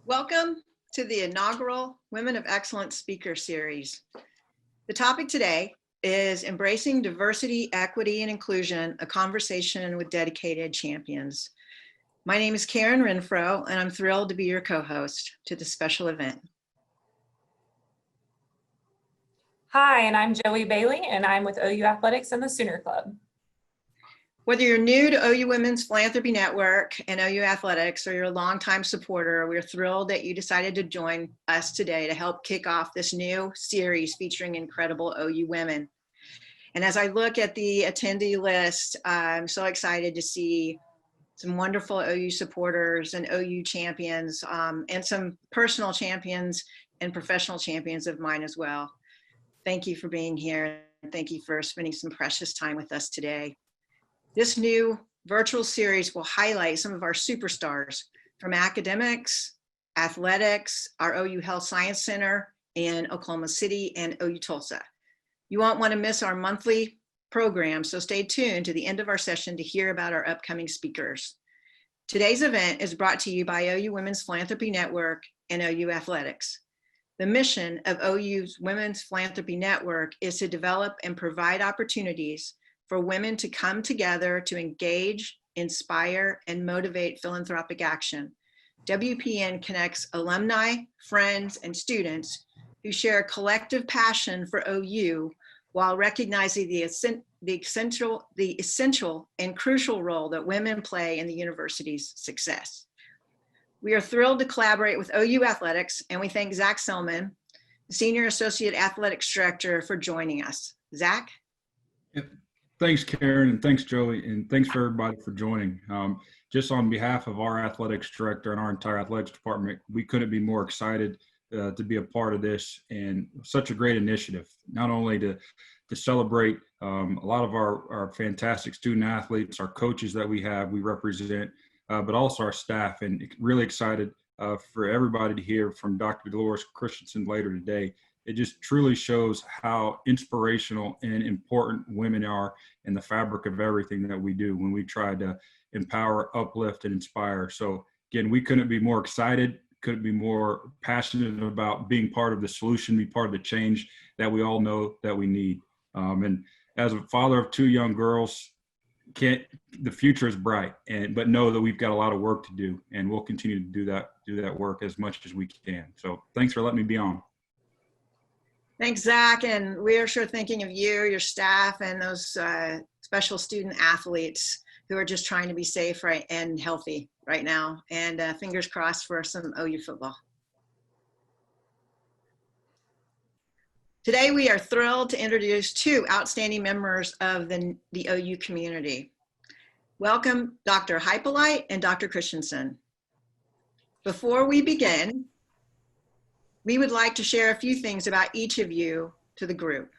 Welcome to the inaugural Women of Excellence Speaker Series. The topic today is Embracing Diversity, Equity, and Inclusion, a conversation with dedicated champions. My name is Karen Renfro, and I'm thrilled to be your co-host to this special event. Hi, and I'm Joey Bailey, and I'm with OU Athletics and the Sooner Club. Whether you're new to OU Women's Philanthropy Network and OU Athletics, or you're a longtime supporter, we're thrilled that you decided to join us today to help kick off this new series featuring incredible OU women. And as I look at the attendee list, I'm so excited to see some wonderful OU supporters and OU champions, and some personal champions and professional champions of mine as well. Thank you for being here, and thank you for spending some precious time with us today. This new virtual series will highlight some of our superstars from academics, athletics, our OU Health Science Center in Oklahoma City, and OU Tulsa. You won't want to miss our monthly program, so stay tuned to the end of our session to hear about our upcoming speakers. Today's event is brought to you by OU Women's Philanthropy Network and OU Athletics. The mission of OU's Women's Philanthropy Network is to develop and provide opportunities for women to come together to engage, inspire, and motivate philanthropic action. WPN connects alumni, friends, and students who share a collective passion for OU while recognizing the essential and crucial role that women play in the university's success. We are thrilled to collaborate with OU Athletics, and we thank Zach Selman, the Senior Associate Athletics Director, for joining us. Zach? Yep. Thanks, Karen, and thanks, Joey, and thanks for everybody for joining. Just on behalf of our athletics director and our entire athletics department, we couldn't be more excited to be a part of this, and such a great initiative, not only to celebrate a lot of our fantastic student athletes, our coaches that we represent, but also our staff, and really excited for everybody to hear from Dr. Dolores Christensen later today. It just truly shows how inspirational and important women are in the fabric of everything that we do when we try to empower, uplift, and inspire. So again, we couldn't be more excited, couldn't be more passionate about being part of the solution, be part of the change that we all know that we need. And as a father of two young girls, the future is bright, but know that we've got a lot of work to do, and we'll continue to do that work as much as we can. So thanks for letting me be on. Thanks, Zach, and we are sure thinking of you, your staff, and those special student athletes who are just trying to be safe and healthy right now, and fingers crossed for some OU football. Today, we are thrilled to introduce two outstanding members of the OU community. Welcome, Dr. Hypolite and Dr. Christensen. Before we begin, we would like to share a few things about each of you to the group.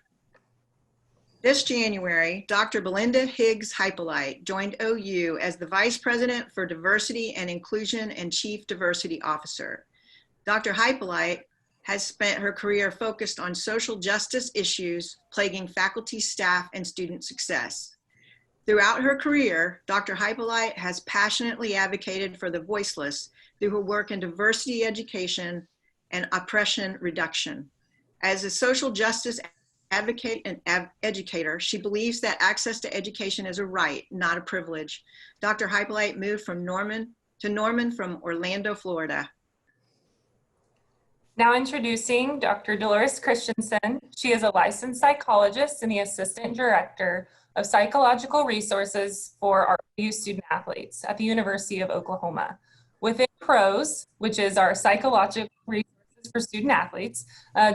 This January, Dr. Belinda Higgs Hypolite joined OU as the Vice President for Diversity and Inclusion and Chief Diversity Officer. Dr. Hypolite has spent her career focused on social justice issues plaguing faculty, staff, and student success. Throughout her career, Dr. Hypolite has passionately advocated for the voiceless through her work in diversity education and oppression reduction. As a social justice advocate and educator, she believes that access to education is a right, not a privilege. Dr. Hypolite moved from Norman from Orlando, Florida. Now introducing Dr. Dolores Christensen. She is a licensed psychologist and the Assistant Director of Psychological Resources for our OU student athletes at the University of Oklahoma. Within PROS, which is our psychological resources for student athletes,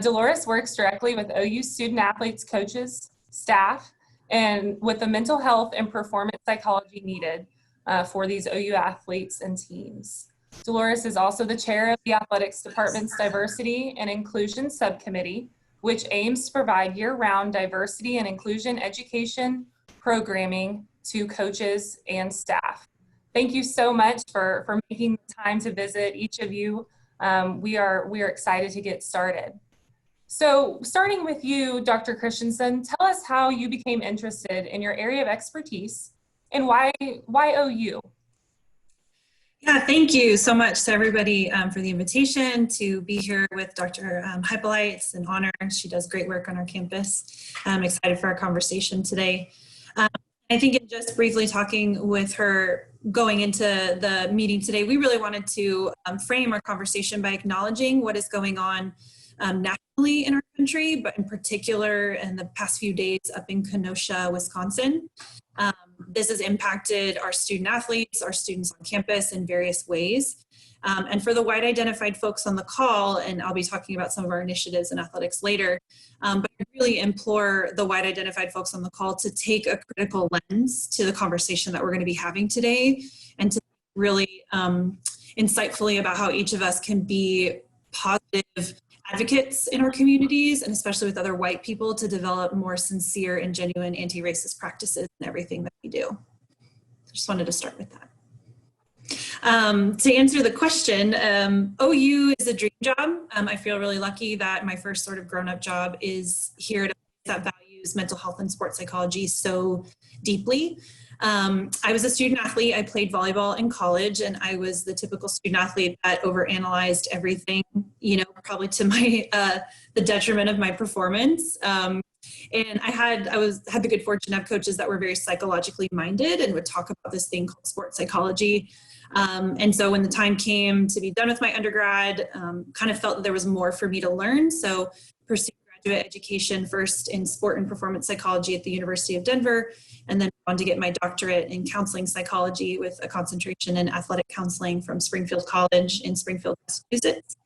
Dolores works directly with OU student athletes, coaches, staff, and with the mental health and performance psychology needed for these OU athletes and teams. Dolores is also the chair of the Athletics Department's Diversity and Inclusion Subcommittee, which aims to provide year-round diversity and inclusion education programming to coaches and staff. Thank you so much for making the time to visit, each of you. We are excited to get started. So starting with you, Dr. Christensen, tell us how you became interested in your area of expertise and why OU? Yeah, thank you so much to everybody for the invitation to be here with Dr. Hypolite. It's an honor. She does great work on our campus. I'm excited for our conversation today. I think in just briefly talking with her going into the meeting today, we really wanted to frame our conversation by acknowledging what is going on nationally in our country, but in particular in the past few days up in Kenosha, Wisconsin. This has impacted our student athletes, our students on campus in various ways. And for the white identified folks on the call, and I'll be talking about some of our initiatives in athletics later, but I really implore the white identified folks on the call to take a critical lens to the conversation that we're going to be having today, and to really insightfully about how each of us can be positive advocates in our communities, and especially with other white people, to develop more sincere and genuine anti-racist practices in everything that we do. I just wanted to start with that. To answer the question, OU is a dream job. I feel really lucky that my first sort of grown-up job is here at a place that values mental health and sports psychology so deeply. I was a student athlete. I played volleyball in college, and I was the typical student athlete that overanalyzed everything, you know, probably to my the detriment of my performance. And I had the good fortune to have coaches that were very psychologically minded and would talk about this thing called sports psychology. And so when the time came to be done with my undergrad, kind of felt that there was more for me to learn. So pursued graduate education first in sport and performance psychology at the University of Denver, and then on to get my doctorate in counseling psychology with a concentration in athletic counseling from Springfield College in Springfield, Massachusetts.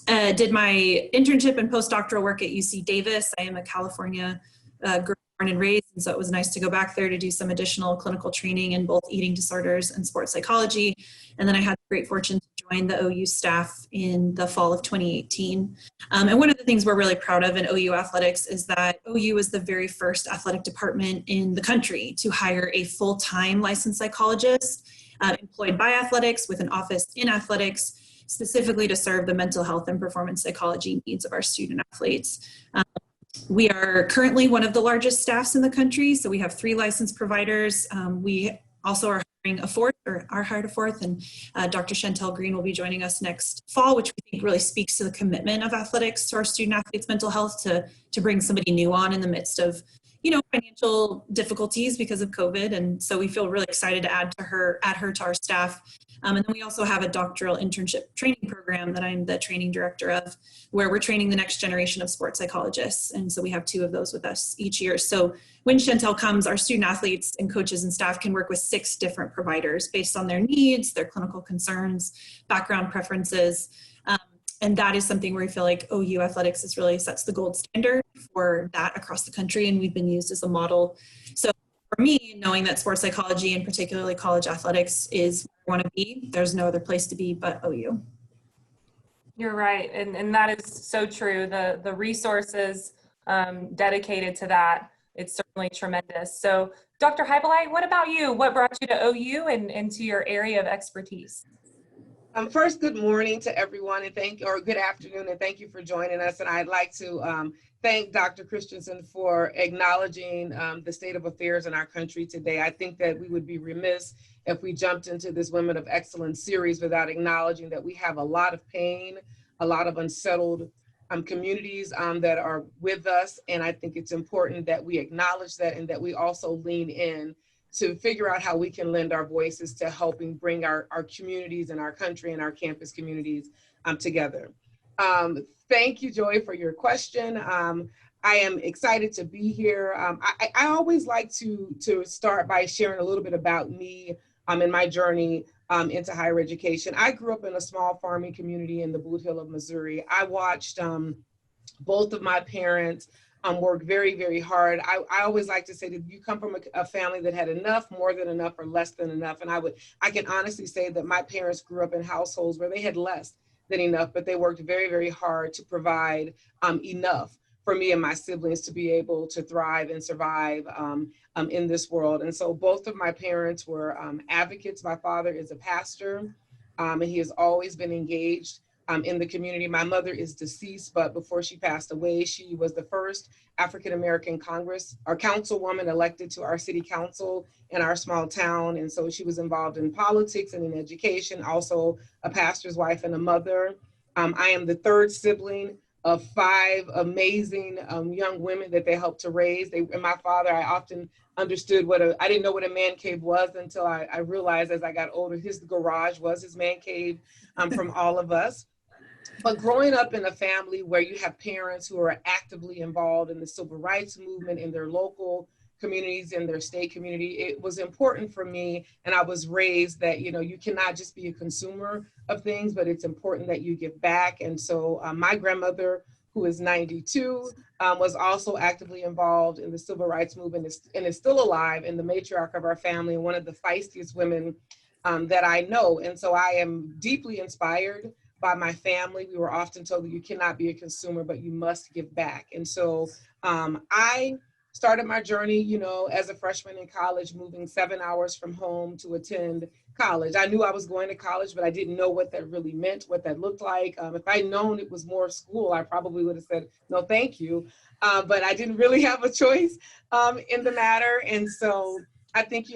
Did my internship and postdoctoral work at UC Davis. I am a California girl born and raised, and so it was nice to go back there to do some additional clinical training in both eating disorders and sports psychology. And then I had the great fortune to join the OU staff in the fall of 2018. And one of the things we're really proud of in OU athletics is that OU was the very first athletic department in the country to hire a full-time licensed psychologist employed by athletics with an office in athletics, specifically to serve the mental health and performance psychology needs of our student athletes. We are currently one of the largest staffs in the country, so we have 3 licensed providers. We also are hiring a fourth, and Dr. Chantel Green will be joining us next fall, which we think really speaks to the commitment of athletics to our student athletes' mental health, to bring somebody new on in the midst of, you know, financial difficulties because of COVID. And so we feel really excited to add her to our staff. And then we also have a doctoral internship training program that I'm the training director of, where we're training the next generation of sports psychologists. And so we have 2 of those with us each year. So when Chantel comes, our student athletes and coaches and staff can work with 6 different providers based on their needs, their clinical concerns, background preferences. And that is something where we feel like OU athletics is really sets the gold standard for that across the country. And we've been used as a model. So for me, knowing that sports psychology and particularly college athletics is where I want to be, there's no other place to be but OU. You're right. And that is so true. The resources dedicated to that, it's certainly tremendous. So Dr. Hypolite, what about you? What brought you to OU and to your area of expertise? First, good morning to everyone, and good afternoon, and thank you for joining us. And I'd like to thank Dr. Christensen for acknowledging the state of affairs in our country today. I think that we would be remiss if we jumped into this Women of Excellence series without acknowledging that we have a lot of pain, a lot of unsettled communities that are with us. And I think it's important that we acknowledge that, and that we also lean in to figure out how we can lend our voices to helping bring our communities and our country and our campus communities together. Thank you, Joy, for your question. I am excited to be here. I always like to start by sharing a little bit about me and my journey into higher education. I grew up in a small farming community in the Boot Hill of Missouri. I watched both of my parents work very, very hard. I always like to say that you come from a family that had enough, more than enough, or less than enough. And I can honestly say that my parents grew up in households where they had less than enough, but they worked very, very hard to provide enough for me and my siblings to be able to thrive and survive in this world. And so both of my parents were advocates. My father is a pastor, and he has always been engaged in the community. My mother is deceased, but before she passed away, she was the first African-American councilwoman elected to our city council in our small town. And so she was involved in politics and in education, also a pastor's wife and a mother. I am the third sibling of 5 amazing young women that they helped to raise. And my father, I often understood I didn't know what a man cave was until I realized as I got older, his garage was his man cave from all of us. But growing up in a family where you have parents who are actively involved in the civil rights movement in their local communities, in their state community, it was important for me. And I was raised that, you cannot just be a consumer of things, but it's important that you give back. And so my grandmother, who is 92, was also actively involved in the civil rights movement and is still alive, and the matriarch of our family, and one of the feistiest women that I know. And so I am deeply inspired by my family. We were often told that you cannot be a consumer, but you must give back. And so I started my journey, as a freshman in college, moving 7 hours from home to attend college. I knew I was going to college, but I didn't know what that really meant, what that looked like. If I'd known it was more school, I probably would have said, no, thank you. But I didn't really have a choice in the matter. And so I think,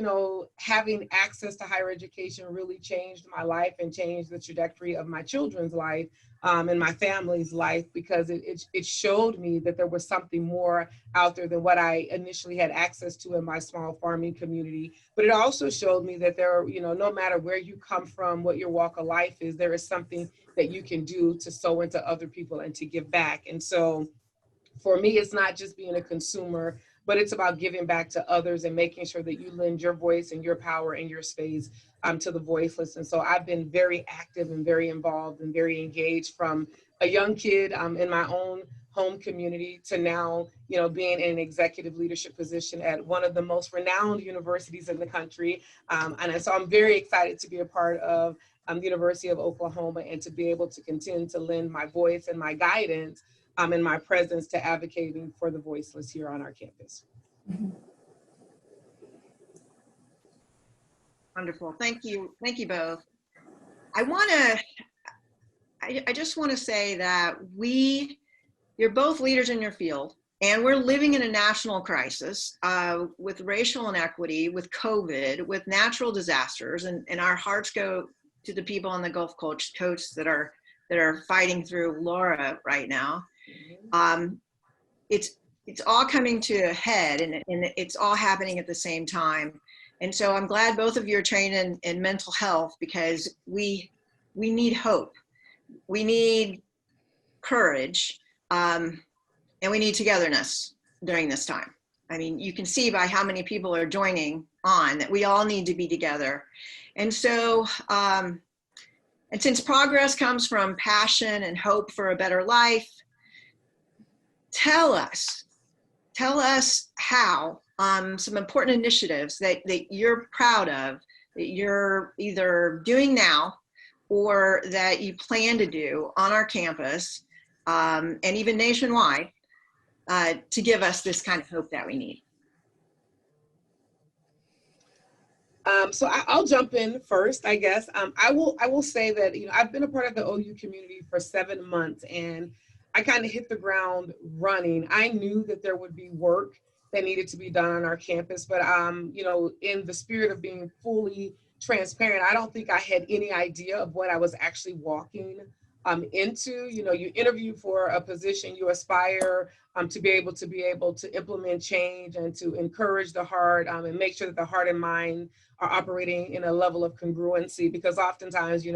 having access to higher education really changed my life and changed the trajectory of my children's life and my family's life, because it showed me that there was something more out there than what I initially had access to in my small farming community. But it also showed me that there, no matter where you come from, what your walk of life is, there is something that you can do to sow into other people and to give back. And so for me, it's not just being a consumer, but it's about giving back to others and making sure that you lend your voice and your power and your space to the voiceless. And so I've been very active and very involved and very engaged from a young kid in my own home community to now, being in an executive leadership position at one of the most renowned universities in the country. And so I'm very excited to be a part of the University of Oklahoma and to be able to continue to lend my voice and my guidance and my presence to advocating for the voiceless here on our campus. Wonderful. Thank you. Thank you both. I just want to say that you're both leaders in your field, and we're living in a national crisis with racial inequity, with COVID, with natural disasters, and our hearts go to the people on the Gulf Coast that are fighting through Laura right now. It's all coming to a head, and it's all happening at the same time. And so I'm glad both of you are trained in mental health, because we need hope, we need courage, and we need togetherness during this time. I mean, you can see by how many people are joining on that we all need to be together. And so, and since progress comes from passion and hope for a better life, tell us how some important initiatives that you're proud of, that you're either doing now or that you plan to do on our campus and even nationwide to give us this kind of hope that we need. So I'll jump in first, I guess. I will say that, I've been a part of the OU community for 7 months, and I kind of hit the ground running. I knew that there would be work that needed to be done on our campus, but in the spirit of being fully transparent, I don't think I had any idea of what I was actually walking into. You interview for a position, you aspire to be able to implement change and to encourage the heart and make sure that the heart and mind are operating in a level of congruency, because oftentimes,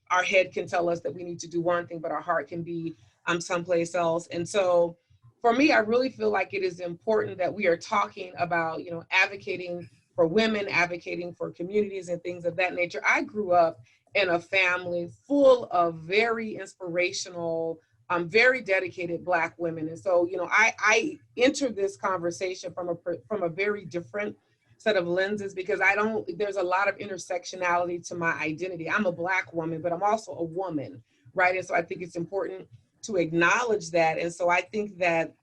our head can tell us that we need to do one thing, but our heart can be someplace else. And so for me, I really feel like it is important that we are talking about, advocating for women, advocating for communities and things of that nature. I grew up in a family full of very inspirational, very dedicated Black women. And so, I entered this conversation from a very different set of lenses, because there's a lot of intersectionality to my identity. I'm a Black woman, but I'm also a woman, right? And so I think it's important to acknowledge that. And so I think that,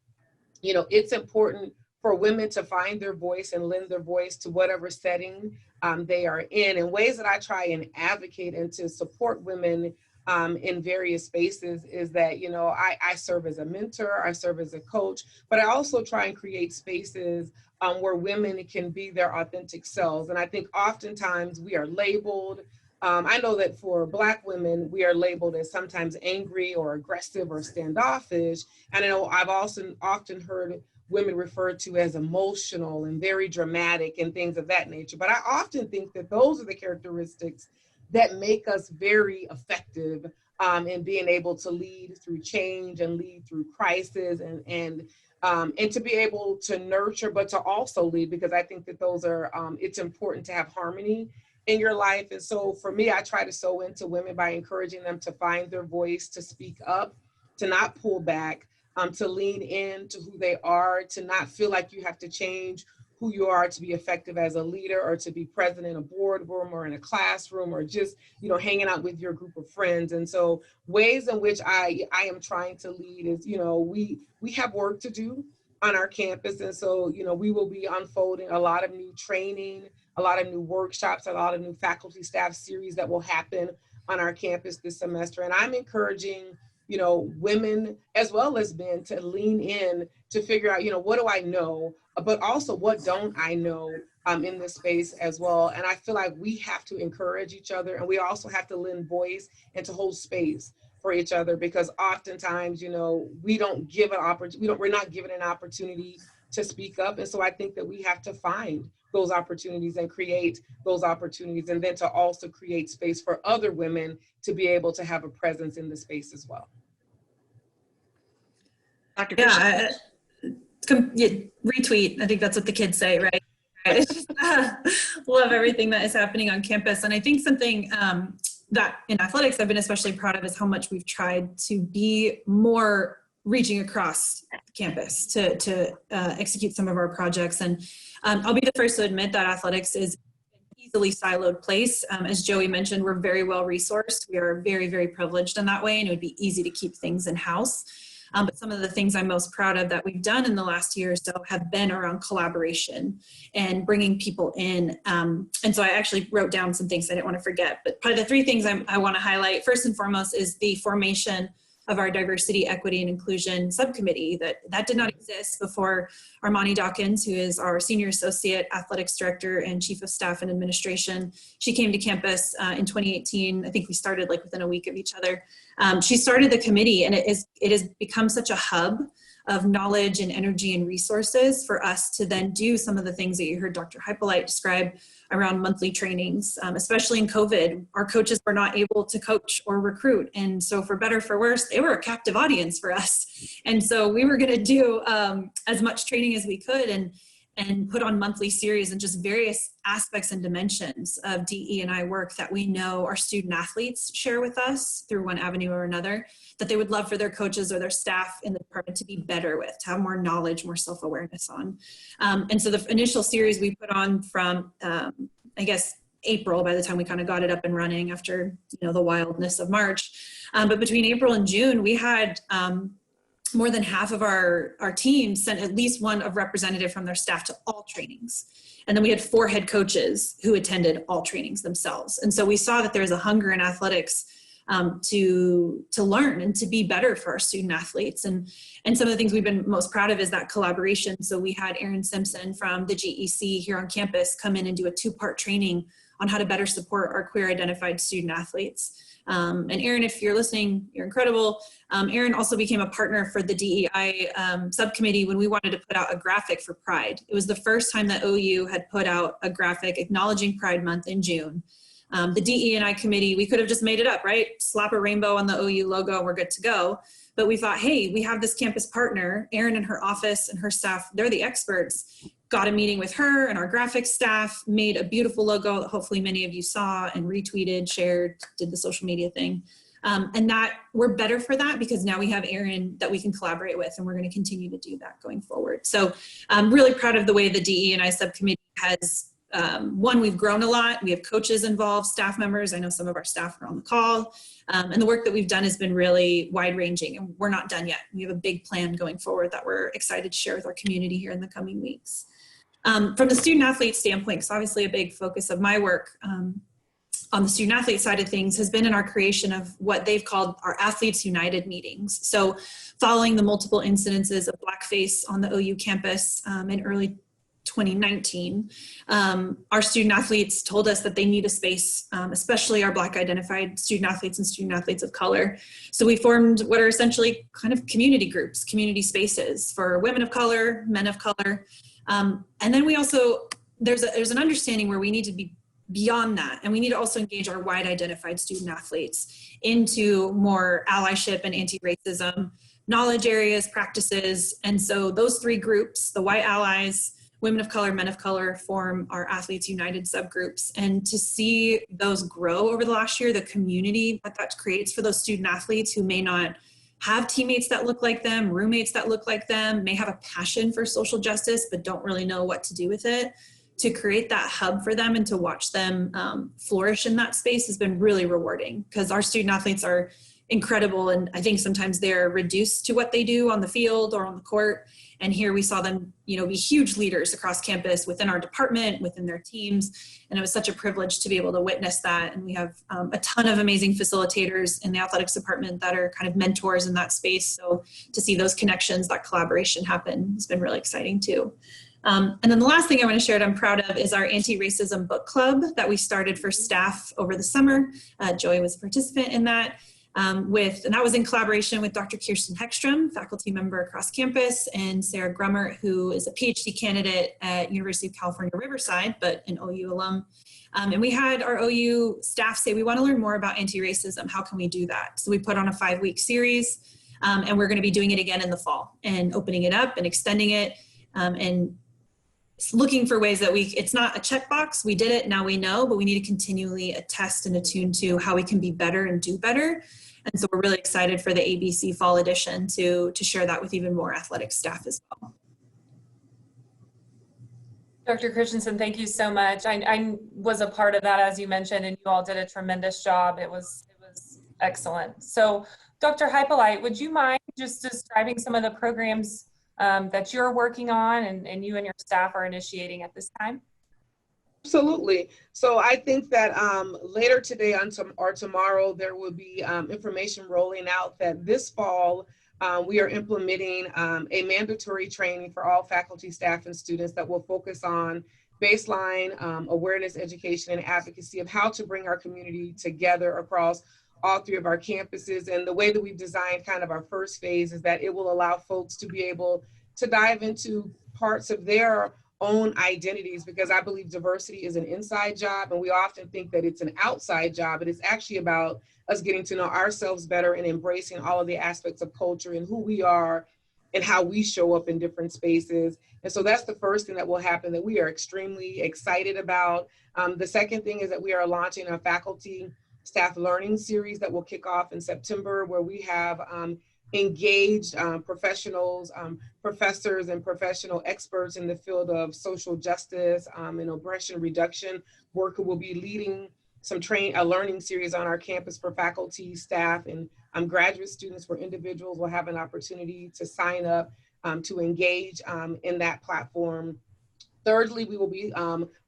it's important for women to find their voice and lend their voice to whatever setting they are in ways that I try and advocate and to support women in various spaces is that, you know, I serve as a mentor, I serve as a coach, but I also try and create spaces where women can be their authentic selves. And I think oftentimes we are labeled. I know that for Black women, we are labeled as sometimes angry or aggressive or standoffish. And I know I've also often heard women referred to as emotional and very dramatic and things of that nature. But I often think that those are the characteristics that make us very effective in being able to lead through change and lead through crisis and to be able to nurture, but to also lead, because I think that those are, it's important to have harmony in your life. And so for me, I try to sow into women by encouraging them to find their voice, to speak up, to not pull back, to lean into who they are, to not feel like you have to change who you are to be effective as a leader or to be present in a boardroom or in a classroom or just, you know, hanging out with your group of friends. And so ways in which I am trying to lead is, you know, we have work to do on our campus. And so, you know, we will be unfolding a lot of new training, a lot of new workshops, a lot of new faculty staff series that will happen on our campus this semester. And I'm encouraging, you know, women as well as men to lean in to figure out, you know, what do I know, but also what don't I know in this space as well. And I feel like we have to encourage each other, and we also have to lend voice and to hold space for each other, because oftentimes, you know, we're not given an opportunity to speak up. And so I think that we have to find those opportunities and create those opportunities, and then to also create space for other women to be able to have a presence in the space as well. Dr. Yeah, retweet. I think that's what the kids say, right? Love everything that is happening on campus. And I think something that in athletics I've been especially proud of is how much we've tried to be more reaching across campus to execute some of our projects. And I'll be the first to admit that athletics is an easily siloed place. As Joey mentioned, we're very well resourced. We are very, very privileged in that way, and it would be easy to keep things in-house. But some of the things I'm most proud of that we've done in the last year or so have been around collaboration and bringing people in. And so I actually wrote down some things I didn't want to forget. But probably the three things I want to highlight, first and foremost, is the formation of our diversity, equity, and inclusion subcommittee that did not exist before Armani Dawkins, who is our senior associate athletics director and chief of staff and administration. She came to campus in 2018. I think we started like within a week of each other. She started the committee, and it has become such a hub of knowledge and energy and resources for us to then do some of the things that you heard Dr. Hypolite describe around monthly trainings, especially in COVID. Our coaches were not able to coach or recruit. And so for better or for worse, they were a captive audience for us. And so we were gonna do as much training as we could and put on monthly series and just various aspects and dimensions of DE&I work that we know our student athletes share with us through one avenue or another, that they would love for their coaches or their staff in the department to be better with, to have more knowledge, more self-awareness on. And so the initial series we put on from, I guess, April, by the time we kind of got it up and running after, you know, the wildness of March. But between April and June, we had more than half of our team sent at least one of representative from their staff to all trainings. And then we had 4 head coaches who attended all trainings themselves. And so we saw that there's a hunger in athletics to learn and to be better for our student athletes. And some of the things we've been most proud of is that collaboration. So we had Erin Simpson from the GEC here on campus come in and do a 2-part training on how to better support our queer identified student athletes. And Erin, if you're listening, you're incredible. Erin also became a partner for the DEI subcommittee when we wanted to put out a graphic for Pride. It was the first time that OU had put out a graphic acknowledging Pride Month in June. The DE&I committee, we could have just made it up, right? Slap a rainbow on the OU logo and we're good to go. But we thought, hey, we have this campus partner, Erin and her office and her staff, they're the experts. Got a meeting with her and our graphics staff, made a beautiful logo that hopefully many of you saw and retweeted, shared, did the social media thing. And that we're better for that because now we have Erin that we can collaborate with, and we're going to continue to do that going forward. So I'm really proud of the way the DE&I subcommittee has, one, we've grown a lot. We have coaches involved, staff members. I know some of our staff are on the call. And the work that we've done has been really wide ranging, and we're not done yet. We have a big plan going forward that we're excited to share with our community here in the coming weeks. From the student athlete standpoint, it's obviously a big focus of my work. on the student athlete side of things has been in our creation of what they've called our Athletes United meetings. So following the multiple incidences of blackface on the OU campus in early 2019, our student athletes told us that they need a space, especially our Black identified student athletes and student athletes of color. So we formed what are essentially kind of community groups, community spaces for women of color, men of color. And then we also, there's an understanding where we need to be beyond that, and we need to also engage our white identified student athletes into more allyship and anti-racism knowledge areas, practices. And so those three groups, the white allies, women of color, men of color, form our Athletes United subgroups. And to see those grow over the last year, the community that creates for those student athletes who may not have teammates that look like them, roommates that look like them, may have a passion for social justice, but don't really know what to do with it, to create that hub for them and to watch them flourish in that space has been really rewarding, because our student athletes are incredible. And I think sometimes they're reduced to what they do on the field or on the court. And here we saw them, be huge leaders across campus, within our department, within their teams. And it was such a privilege to be able to witness that. And we have a ton of amazing facilitators in the athletics department that are kind of mentors in that space. So to see those connections, that collaboration happen has been really exciting too. And then the last thing I want to share that I'm proud of is our anti-racism book club that we started for staff over the summer. Joey was a participant in that. And that was in collaboration with Dr. Kirsten Heckstrom, faculty member across campus, and Sarah Grummert, who is a PhD candidate at University of California, Riverside, but an OU alum. And we had our OU staff say, we want to learn more about anti-racism. How can we do that? So we put on a 5-week series, and we're going to be doing it again in the fall and opening it up and extending it, and looking for ways that it's not a checkbox. We did it, now we know, but we need to continually attest and attune to how we can be better and do better. And so we're really excited for the ABC fall edition to share that with even more athletic staff as well. Dr. Christensen, thank you so much. I was a part of that, as you mentioned, and you all did a tremendous job. It was excellent. So Dr. Hypolite, would you mind just describing some of the programs that you're working on and you and your staff are initiating at this time? Absolutely. So I think that later today or tomorrow, there will be information rolling out that this fall, we are implementing a mandatory training for all faculty, staff, and students that will focus on baseline awareness, education, and advocacy of how to bring our community together across all 3 of our campuses. And the way that we've designed kind of our first phase is that it will allow folks to be able to dive into parts of their own identities, because I believe diversity is an inside job, and we often think that it's an outside job, but it's actually about us getting to know ourselves better and embracing all of the aspects of culture and who we are and how we show up in different spaces. And so that's the first thing that will happen that we are extremely excited about. The second thing is that we are launching a faculty staff learning series that will kick off in September, where we have engaged professionals, professors, and professional experts in the field of social justice and oppression reduction work, who will be leading a learning series on our campus for faculty, staff, and graduate students, where individuals will have an opportunity to sign up to engage in that platform. Thirdly, we will be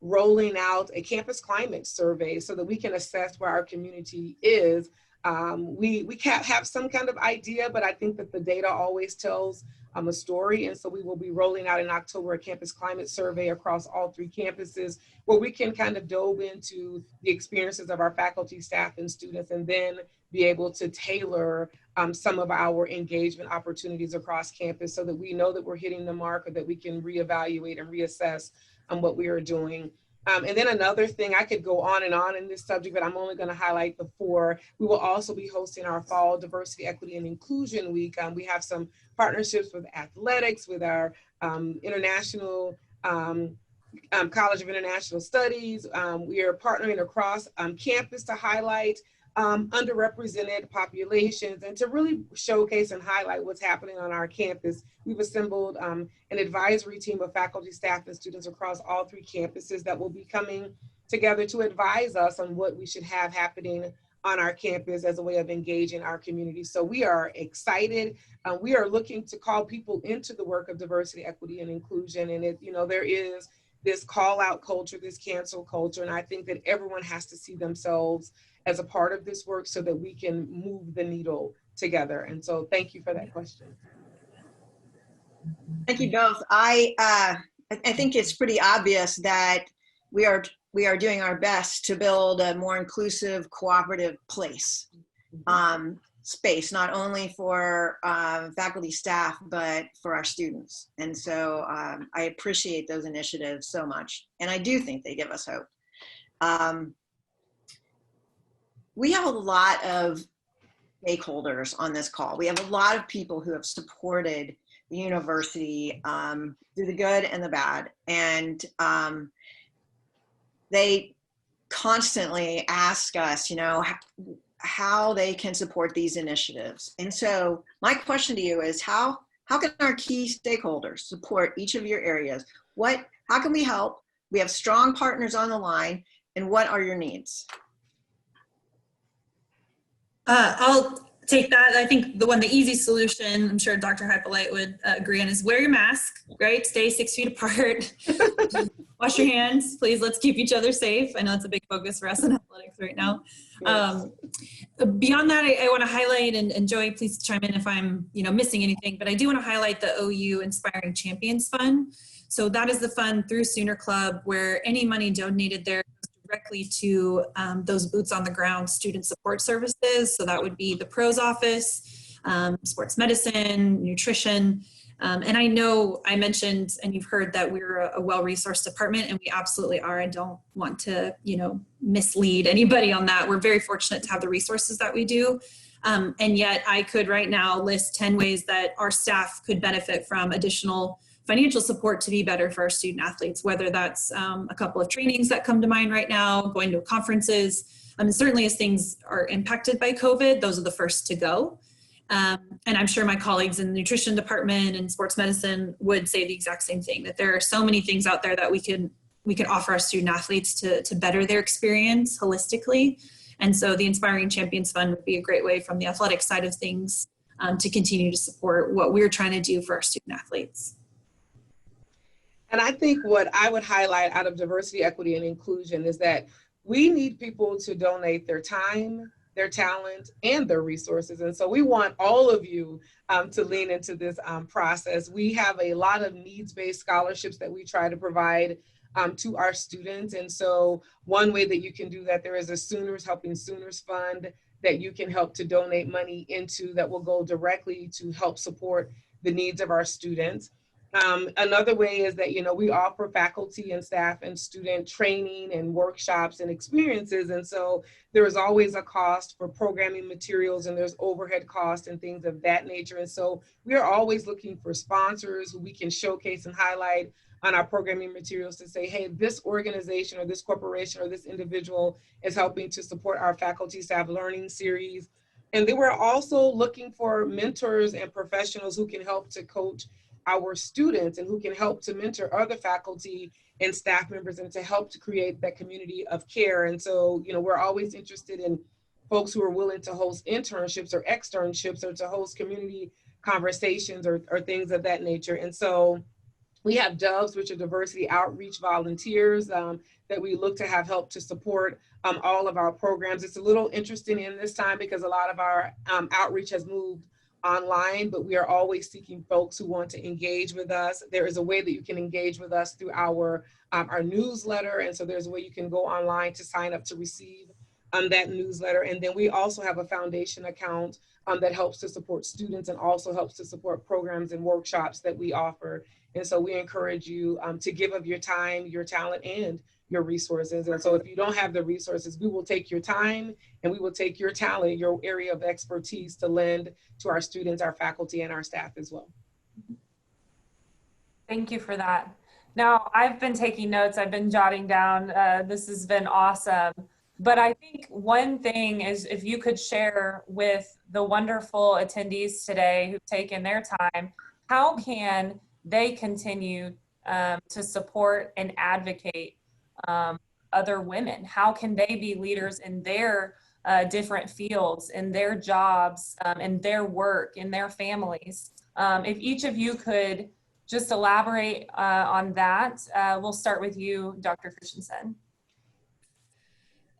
rolling out a campus climate survey so that we can assess where our community is. We can't have some kind of idea, but I think that the data always tells a story. And so we will be rolling out in October a campus climate survey across all 3 campuses, where we can kind of delve into the experiences of our faculty, staff, and students, and then be able to tailor some of our engagement opportunities across campus so that we know that we're hitting the mark, or that we can reevaluate and reassess what we are doing. And then another thing, I could go on in this subject, but I'm only going to highlight the 4. We will also be hosting our fall Diversity, Equity, and Inclusion Week. We have some partnerships with athletics, with our International College of International Studies. We are partnering across campus to highlight underrepresented populations and to really showcase and highlight what's happening on our campus. We've assembled an advisory team of faculty, staff, and students across all 3 campuses that will be coming together to advise us on what we should have happening on our campus as a way of engaging our community. So we are excited. We are looking to call people into the work of diversity, equity, and inclusion. And there is this call out culture, this cancel culture. And I think that everyone has to see themselves as a part of this work so that we can move the needle together. And so thank you for that question. Thank you both. I think it's pretty obvious that we are doing our best to build a more inclusive, cooperative place, space, not only for faculty, staff, but for our students. And so I appreciate those initiatives so much. And I do think they give us hope. We have a lot of stakeholders on this call. We have a lot of people who have supported the university through the good and the bad. And they constantly ask us, you know, how they can support these initiatives. And so my question to you is, how can our key stakeholders support each of your areas? How can we help? We have strong partners on the line, and what are your needs? I'll take that. I think the easy solution, I'm sure Dr. Hypolite would agree on, is wear your mask, right? Stay 6 feet apart. Wash your hands, please. Let's keep each other safe. I know it's a big focus for us in athletics right now. Yes. Beyond that, I want to highlight, and Joey, please chime in if I'm missing anything, but I do want to highlight the OU Inspiring Champions Fund. So that is the fund through Sooner Club where any money donated there goes directly to those boots on the ground student support services. So that would be the pros office, sports medicine, nutrition. And I know I mentioned, and you've heard, that we're a well-resourced department, and we absolutely are. I don't want to, mislead anybody on that. We're very fortunate to have the resources that we do. And yet I could right now list 10 ways that our staff could benefit from additional financial support to be better for our student athletes, whether that's a couple of trainings that come to mind right now, going to conferences. Certainly as things are impacted by COVID, those are the first to go. And I'm sure my colleagues in the nutrition department and sports medicine would say the exact same thing, that there are so many things out there that we can offer our student athletes to better their experience holistically. And so the Inspiring Champions Fund would be a great way from the athletic side of things to continue to support what we're trying to do for our student athletes. And I think what I would highlight out of diversity, equity, and inclusion is that we need people to donate their time, their talent, and their resources. And so we want all of you to lean into this process. We have a lot of needs-based scholarships that we try to provide to our students. And so one way that you can do that, there is a Sooners Helping Sooners Fund that you can help to donate money into that will go directly to help support the needs of our students. Another way is that, we offer faculty and staff and student training and workshops and experiences. And so there is always a cost for programming materials, and there's overhead costs and things of that nature. And so we are always looking for sponsors who we can showcase and highlight on our programming materials to say, hey, this organization or this corporation or this individual is helping to support our faculty staff learning series. And then we're also looking for mentors and professionals who can help to coach our students and who can help to mentor other faculty and staff members and to help to create that community of care. And so, we're always interested in folks who are willing to host internships or externships or to host community conversations or things of that nature. And so we have DOVES, which are diversity outreach volunteers that we look to have help to support all of our programs. It's a little interesting in this time because a lot of our outreach has moved online, but we are always seeking folks who want to engage with us. There is a way that you can engage with us through our newsletter. And so there's a way you can go online to sign up to receive that newsletter. And then we also have a foundation account that helps to support students and also helps to support programs and workshops that we offer. And so we encourage you to give of your time, your talent, and your resources. And so if you don't have the resources, we will take your time and we will take your talent, your area of expertise to lend to our students, our faculty, and our staff as well. Thank you for that. Now, I've been taking notes, I've been jotting down, this has been awesome. But I think one thing is if you could share with the wonderful attendees today who've taken their time, how can they continue to support and advocate other women? How can they be leaders in their different fields, in their jobs, in their work, in their families? If each of you could just elaborate on that. We'll start with you, Dr. Christensen.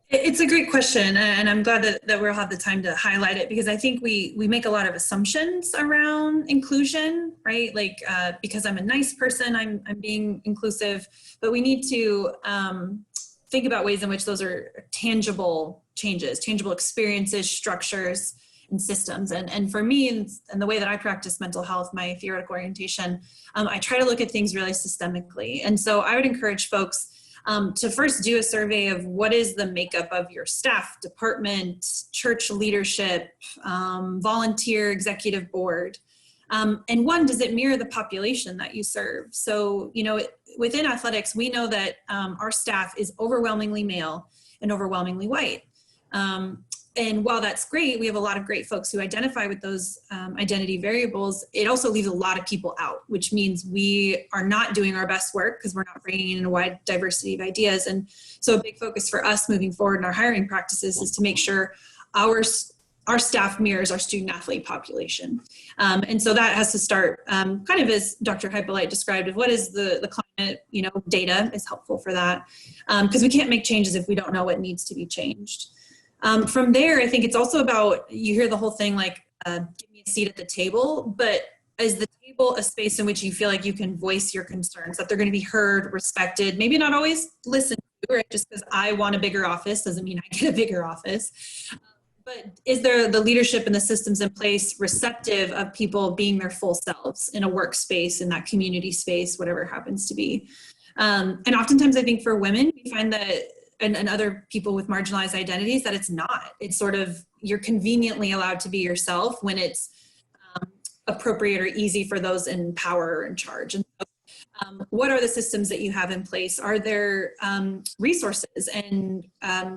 It's a great question, and I'm glad that we'll have the time to highlight it, because I think we make a lot of assumptions around inclusion, right? Like because I'm a nice person, I'm being inclusive, but we need to think about ways in which those are tangible changes, tangible experiences, structures, and systems. And for me, and the way that I practice mental health, my theoretical orientation, I try to look at things really systemically. And so I would encourage folks to first do a survey of what is the makeup of your staff, department, church leadership, volunteer executive board. And one, does it mirror the population that you serve? So, you know, within athletics, we know that our staff is overwhelmingly male and overwhelmingly white. And while that's great, we have a lot of great folks who identify with those identity variables. It also leaves a lot of people out, which means we are not doing our best work because we're not bringing in a wide diversity of ideas. And so a big focus for us moving forward in our hiring practices is to make sure our staff mirrors our student athlete population. And so that has to start kind of as Dr. Hypolite described, of what is the climate, you know, data is helpful for that. Because we can't make changes if we don't know what needs to be changed. From there, I think it's also about, you hear the whole thing like, give me a seat at the table, but is the table a space in which you feel like you can voice your concerns, that they're going to be heard, respected, maybe not always listened to, right? Just because I want a bigger office doesn't mean I get a bigger office. But is there the leadership and the systems in place receptive of people being their full selves in a workspace, in that community space, whatever it happens to be? And oftentimes I think for women, we find that and other people with marginalized identities, that it's not. It's sort of, you're conveniently allowed to be yourself when it's appropriate or easy for those in power or in charge. And so, what are the systems that you have in place? Are there resources and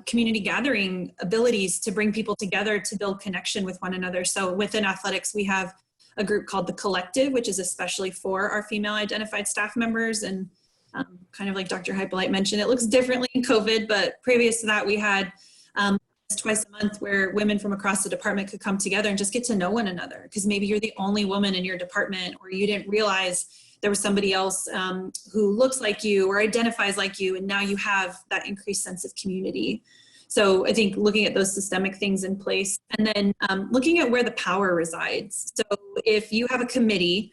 community gathering abilities to bring people together to build connection with one another? So within athletics, we have a group called The Collective, which is especially for our female identified staff members. And kind of like Dr. Hypolite mentioned, it looks differently in COVID, but previous to that, we had twice a month where women from across the department could come together and just get to know one another, because maybe you're the only woman in your department, or you didn't realize there was somebody else who looks like you or identifies like you, and now you have that increased sense of community. So I think looking at those systemic things in place, and then looking at where the power resides. So if you have a committee,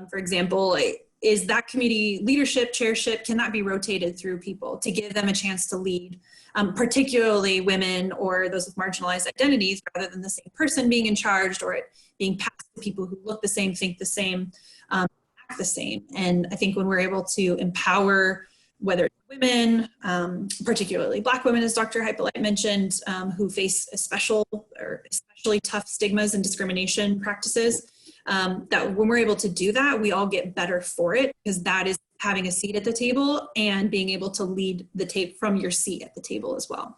for example, is that committee leadership, chairship, can that be rotated through people to give them a chance to lead, particularly women or those with marginalized identities, rather than the same person being in charge, or it being passed to people who look the same, think the same, act the same. And I think when we're able to empower, whether it's women, particularly Black women, as Dr. Hypolite mentioned, who face especially tough stigmas and discrimination practices, that when we're able to do that, we all get better for it, because that is having a seat at the table and being able to lead the tape from your seat at the table as well.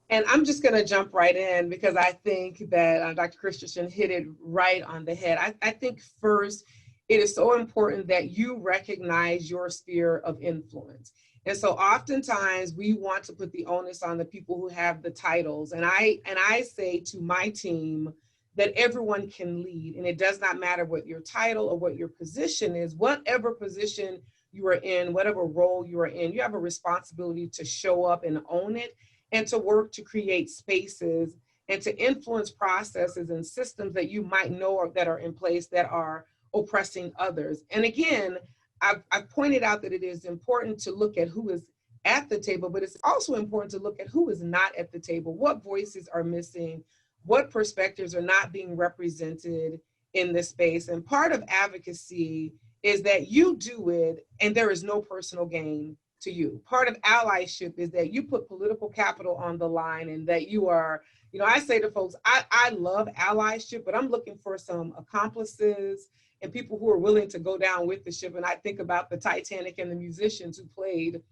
And I'm just going to jump right in, because I think that Dr. Christensen hit it right on the head. I think first, it is so important that you recognize your sphere of influence. And so oftentimes we want to put the onus on the people who have the titles. And I say to my team that everyone can lead, and it does not matter what your title or what your position is. Whatever position you are in, whatever role you are in, you have a responsibility to show up and own it, and to work to create spaces and to influence processes and systems that you might know that are in place that are oppressing others. And again, I've pointed out that it is important to look at who is at the table, but it's also important to look at who is not at the table. What voices are missing? What perspectives are not being represented in this space? And part of advocacy is that you do it and there is no personal gain to you. Part of allyship is that you put political capital on the line, and that you are, you know, I say to folks, I love allyship, but I'm looking for some accomplices and people who are willing to go down with the ship. And I think about the Titanic and the musicians who played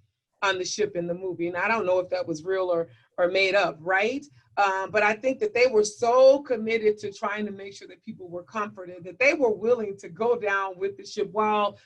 on the ship in the movie. And I don't know if that was real or made up, right? But I think that they were so committed to trying to make sure that people were comforted, that they were willing to go down with the ship while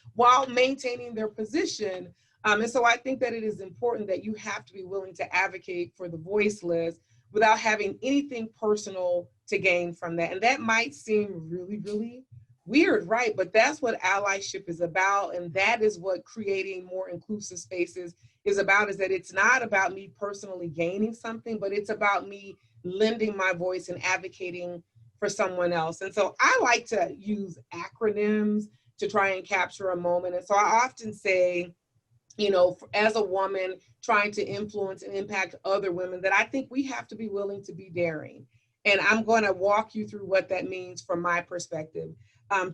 maintaining their position. And so I think that it is important that you have to be willing to advocate for the voiceless without having anything personal to gain from that. And that might seem really, really Weird, right? But that's what allyship is about. And that is what creating more inclusive spaces is about, is that it's not about me personally gaining something, but it's about me lending my voice and advocating for someone else. And so I like to use acronyms to try and capture a moment. And so I often say, you know, as a woman trying to influence and impact other women, that I think we have to be willing to be daring. And I'm going to walk you through what that means from my perspective.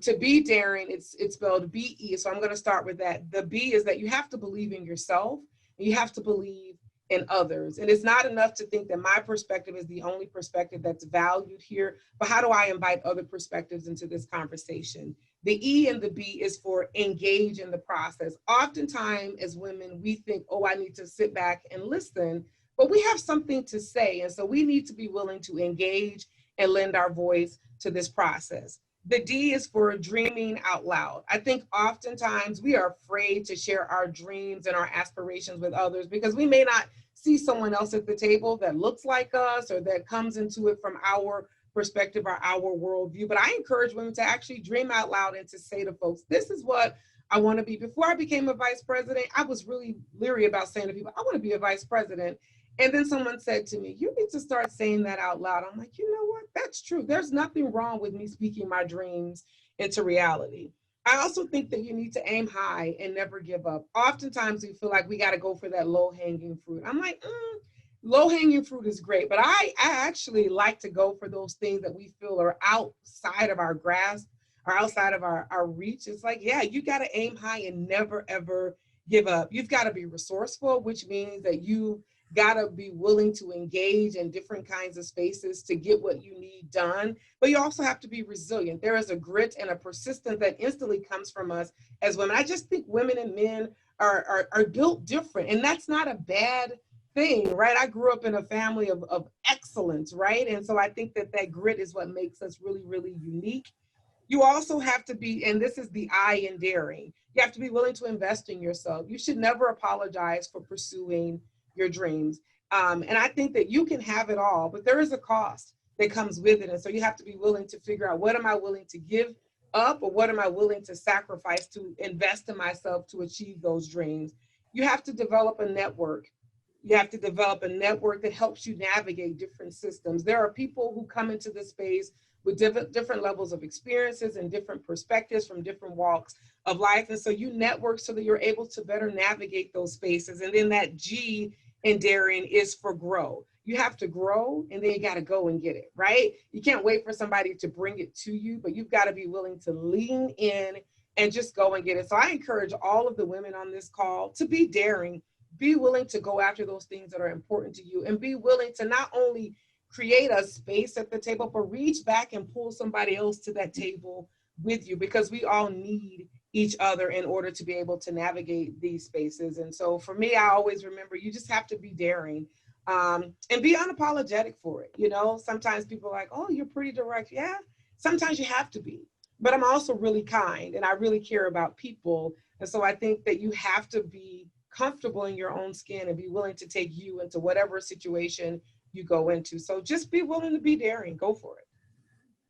To be daring, it's spelled B-E, so I'm going to start with that. The B is that you have to believe in yourself, and you have to believe in others. And it's not enough to think that my perspective is the only perspective that's valued here, but how do I invite other perspectives into this conversation? The E and the B is for engage in the process. Oftentimes as women, we think, oh, I need to sit back and listen, but we have something to say. And so we need to be willing to engage and lend our voice to this process. The D is for dreaming out loud. I think oftentimes we are afraid to share our dreams and our aspirations with others because we may not see someone else at the table that looks like us or that comes into it from our perspective or our worldview. But I encourage women to actually dream out loud and to say to folks, this is what I want to be. Before I became a vice president, I was really leery about saying to people, I want to be a vice president. And then someone said to me, you need to start saying that out loud. I'm like, you know what? That's true. There's nothing wrong with me speaking my dreams into reality. I also think that you need to aim high and never give up. Oftentimes we feel like we got to go for that low-hanging fruit. I'm like, low-hanging fruit is great, but I actually like to go for those things that we feel are outside of our grasp or outside of our reach. It's like, yeah, you got to aim high and never, ever give up. You've got to be resourceful, which means that you got to be willing to engage in different kinds of spaces to get what you need done. But you also have to be resilient. There is a grit and a persistence that instantly comes from us as women. I just think women and men are built different, and that's not a bad thing, right? I grew up in a family of excellence, right? And so I think that grit is what makes us really, really unique. You also have to be, and this is the I in daring, you have to be willing to invest in yourself. You should never apologize for pursuing your dreams. And I think that you can have it all, but there is a cost that comes with it. And so you have to be willing to figure out, what am I willing to give up, or what am I willing to sacrifice to invest in myself to achieve those dreams? You have to develop a network. You have to develop a network that helps you navigate different systems. There are people who come into this space with different levels of experiences and different perspectives from different walks of life. And so you network so that you're able to better navigate those spaces. And then that G in daring is for grow. You have to grow, and then you got to go and get it, right? You can't wait for somebody to bring it to you, but you've got to be willing to lean in and just go and get it. So I encourage all of the women on this call to be daring, be willing to go after those things that are important to you, and be willing to not only create a space at the table, but reach back and pull somebody else to that table with you, because we all need each other in order to be able to navigate these spaces. And so for me, I always remember, you just have to be daring and be unapologetic for it. You know, sometimes people are like, oh, you're pretty direct. Yeah, sometimes you have to be, but I'm also really kind and I really care about people. And so I think that you have to be comfortable in your own skin and be willing to take you into whatever situation you go into. So just be willing to be daring, go for it.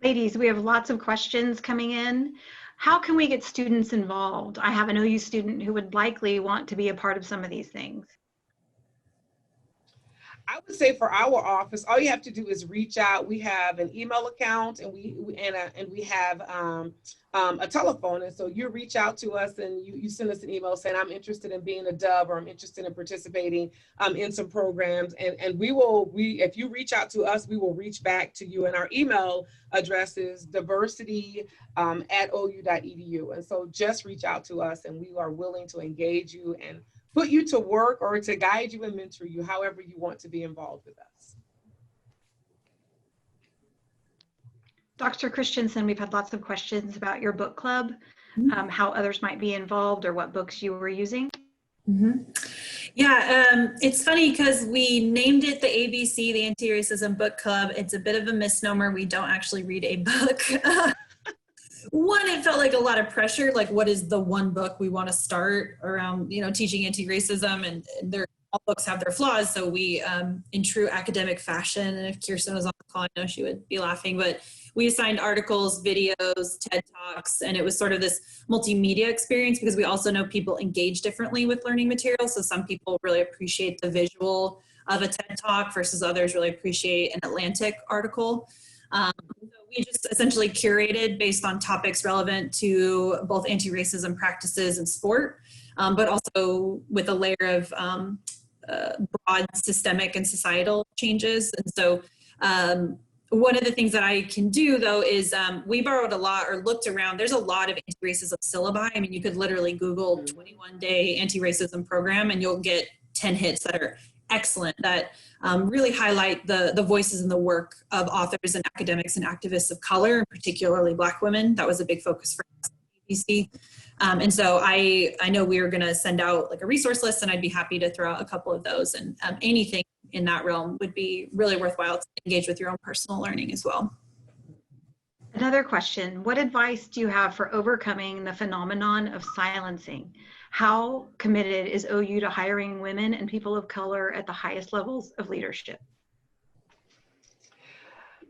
Ladies, we have lots of questions coming in. How can we get students involved? I have an OU student who would likely want to be a part of some of these things. I would say for our office, all you have to do is reach out. We have an email account, and we have a telephone. And so you reach out to us and you send us an email saying, I'm interested in being a dub, or I'm interested in participating in some programs. And if you reach out to us, we will reach back to you. And our email address is diversity@ou.edu. And so just reach out to us, and we are willing to engage you and put you to work, or to guide you and mentor you, however you want to be involved with us. Dr. Christensen, we've had lots of questions about your book club, how others might be involved, or what books you were using. Yeah, it's funny because we named it the ABC, the Anti-Racism Book Club. It's a bit of a misnomer. We don't actually read a book. One, it felt like a lot of pressure, like what is the one book we want to start around, you know, teaching anti-racism, and there are all books have their flaws. So we, in true academic fashion, and if Kirsten was on the call, I know she would be laughing, but we assigned articles, videos, TED Talks, and it was sort of this multimedia experience because we also know people engage differently with learning materials. So some people really appreciate the visual of a TED Talk versus others really appreciate an Atlantic article. So we just essentially curated based on topics relevant to both anti-racism practices and sport, but also with a layer of broad systemic and societal changes. And so one of the things that I can do though is we borrowed a lot or looked around. There's a lot of anti-racism syllabi. I mean, you could literally Google 21-day anti-racism program and you'll get 10 hits that are excellent, that really highlight the voices and the work of authors and academics and activists of color, and particularly Black women. That was a big focus for us at BBC. And so I know we were going to send out like a resource list, and I'd be happy to throw out a couple of those, and anything in that realm would be really worthwhile to engage with your own personal learning as well. Another question, what advice do you have for overcoming the phenomenon of silencing? How committed is OU to hiring women and people of color at the highest levels of leadership?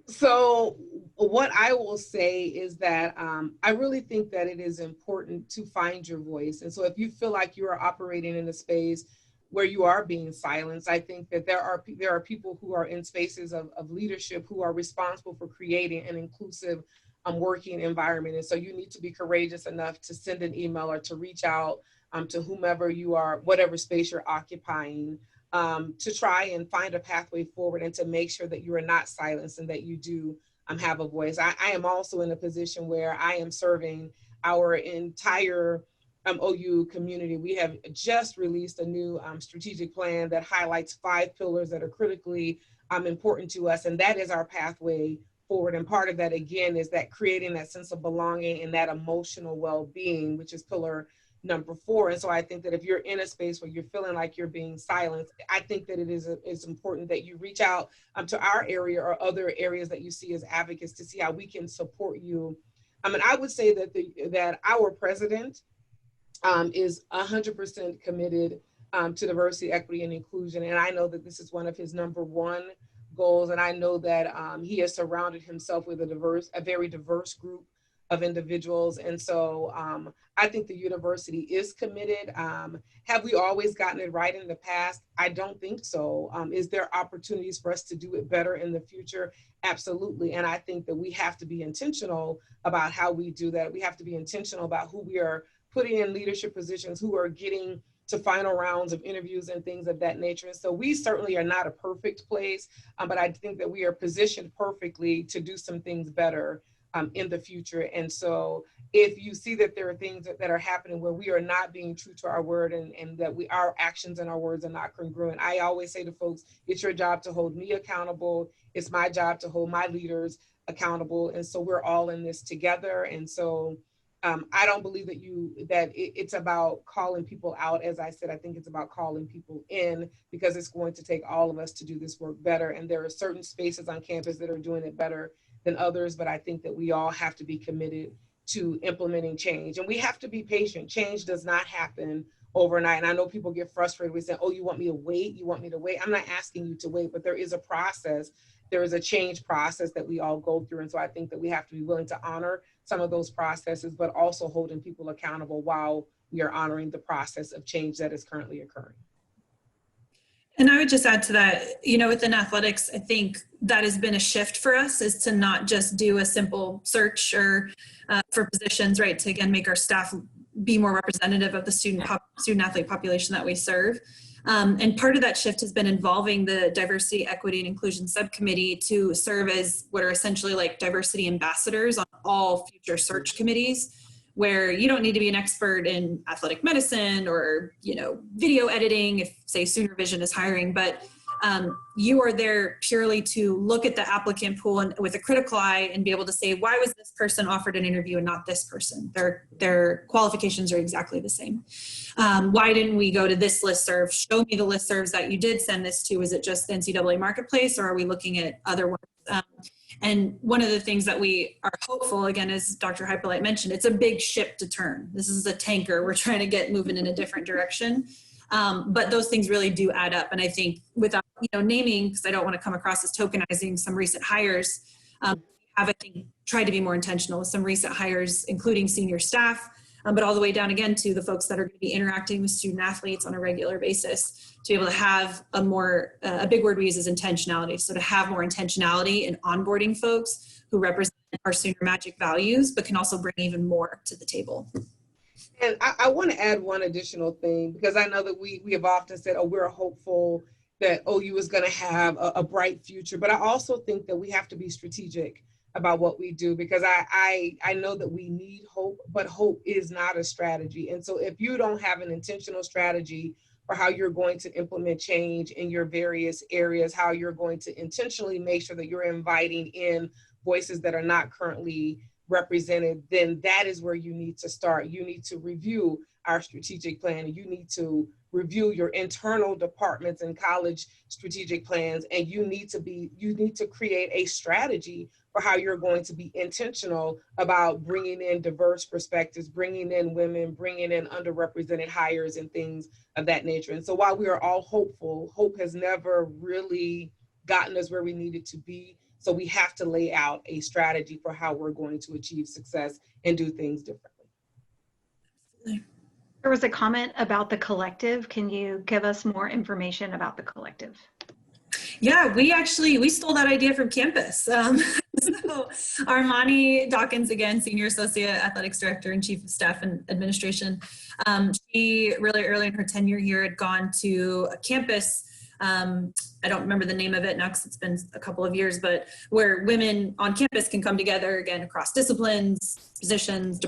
So what I will say is that I really think that it is important to find your voice. And so if you feel like you are operating in a space where you are being silenced, I think that there are people who are in spaces of leadership who are responsible for creating an inclusive working environment. And so you need to be courageous enough to send an email or to reach out to whomever you are, whatever space you're occupying, to try and find a pathway forward and to make sure that you are not silenced and that you do have a voice. I am also in a position where I am serving our entire OU community. We have just released a new strategic plan that highlights 5 pillars that are critically important to us, and that is our pathway forward. And part of that, again, is that creating that sense of belonging and that emotional well-being, which is pillar number 4. And so I think that if you're in a space where you're feeling like you're being silenced, I think that it's important that you reach out to our area or other areas that you see as advocates to see how we can support you. And I would say that that our president is 100% committed to diversity, equity, and inclusion. And I know that this is one of his number 1 goals. And I know that he has surrounded himself with a very diverse group of individuals. And so I think the university is committed. Have we always gotten it right in the past? I don't think so. Is there opportunities for us to do it better in the future? Absolutely. And I think that we have to be intentional about how we do that. We have to be intentional about who we are putting in leadership positions, who are getting to final rounds of interviews and things of that nature. And so we certainly are not a perfect place, but I think that we are positioned perfectly to do some things better in the future. And so if you see that there are things that are happening where we are not being true to our word and that our actions and our words are not congruent, I always say to folks, it's your job to hold me accountable. It's my job to hold my leaders accountable. And so we're all in this together. And so I don't believe that it's about calling people out. As I said, I think it's about calling people in, because it's going to take all of us to do this work better. And there are certain spaces on campus that are doing it better than others, but I think that we all have to be committed to implementing change. And we have to be patient. Change does not happen overnight. And I know people get frustrated with saying, oh, you want me to wait? You want me to wait? I'm not asking you to wait, but there is a process. There is a change process that we all go through. And so I think that we have to be willing to honor some of those processes, but also holding people accountable while we are honoring the process of change that is currently occurring. And I would just add to that, within athletics, I think that has been a shift for us, is to not just do a simple search or for positions, right, to again make our staff be more representative of the student athlete population that we serve. And part of that shift has been involving the Diversity, Equity, and Inclusion Subcommittee to serve as what are essentially like diversity ambassadors on all future search committees, where you don't need to be an expert in athletic medicine or, video editing, if say Sooner Vision is hiring, but you are there purely to look at the applicant pool and with a critical eye and be able to say, why was this person offered an interview and not this person? Their qualifications are exactly the same. Why didn't we go to this listserv? Show me the listservs that you did send this to. Is it just the NCAA Marketplace, or are we looking at other ones? And one of the things that we are hopeful, again, as Dr. Hypolite mentioned, it's a big ship to turn. This is a tanker. We're trying to get moving in a different direction. But those things really do add up. And I think without, naming, because I don't want to come across as tokenizing some recent hires, I think, tried to be more intentional with some recent hires, including senior staff, but all the way down again to the folks that are going to be interacting with student athletes on a regular basis, to be able to have a big word we use is intentionality. So to have more intentionality in onboarding folks who represent our Sooner Magic values, but can also bring even more to the table. And I want to add one additional thing, because I know that we have often said, oh, we're hopeful that OU is going to have a bright future. But I also think that we have to be strategic about what we do, because I know that we need hope, but hope is not a strategy. And so if you don't have an intentional strategy for how you're going to implement change in your various areas, how you're going to intentionally make sure that you're inviting in voices that are not currently represented, then that is where you need to start. You need to review our strategic plan. You need to review your internal departments and college strategic plans, and you need to create a strategy for how you're going to be intentional about bringing in diverse perspectives, bringing in women, bringing in underrepresented hires and things of that nature. And so while we are all hopeful, hope has never really gotten us where we needed to be. So we have to lay out a strategy for how we're going to achieve success and do things differently. There was a comment about the collective. Can you give us more information about the collective? Yeah, we stole that idea from campus. So Armani Dawkins, again, Senior Associate Athletics Director and Chief of Staff and Administration, she really early in her tenure here had gone to a campus. I don't remember the name of it now because it's been a couple of years, but where women on campus can come together again across disciplines, positions,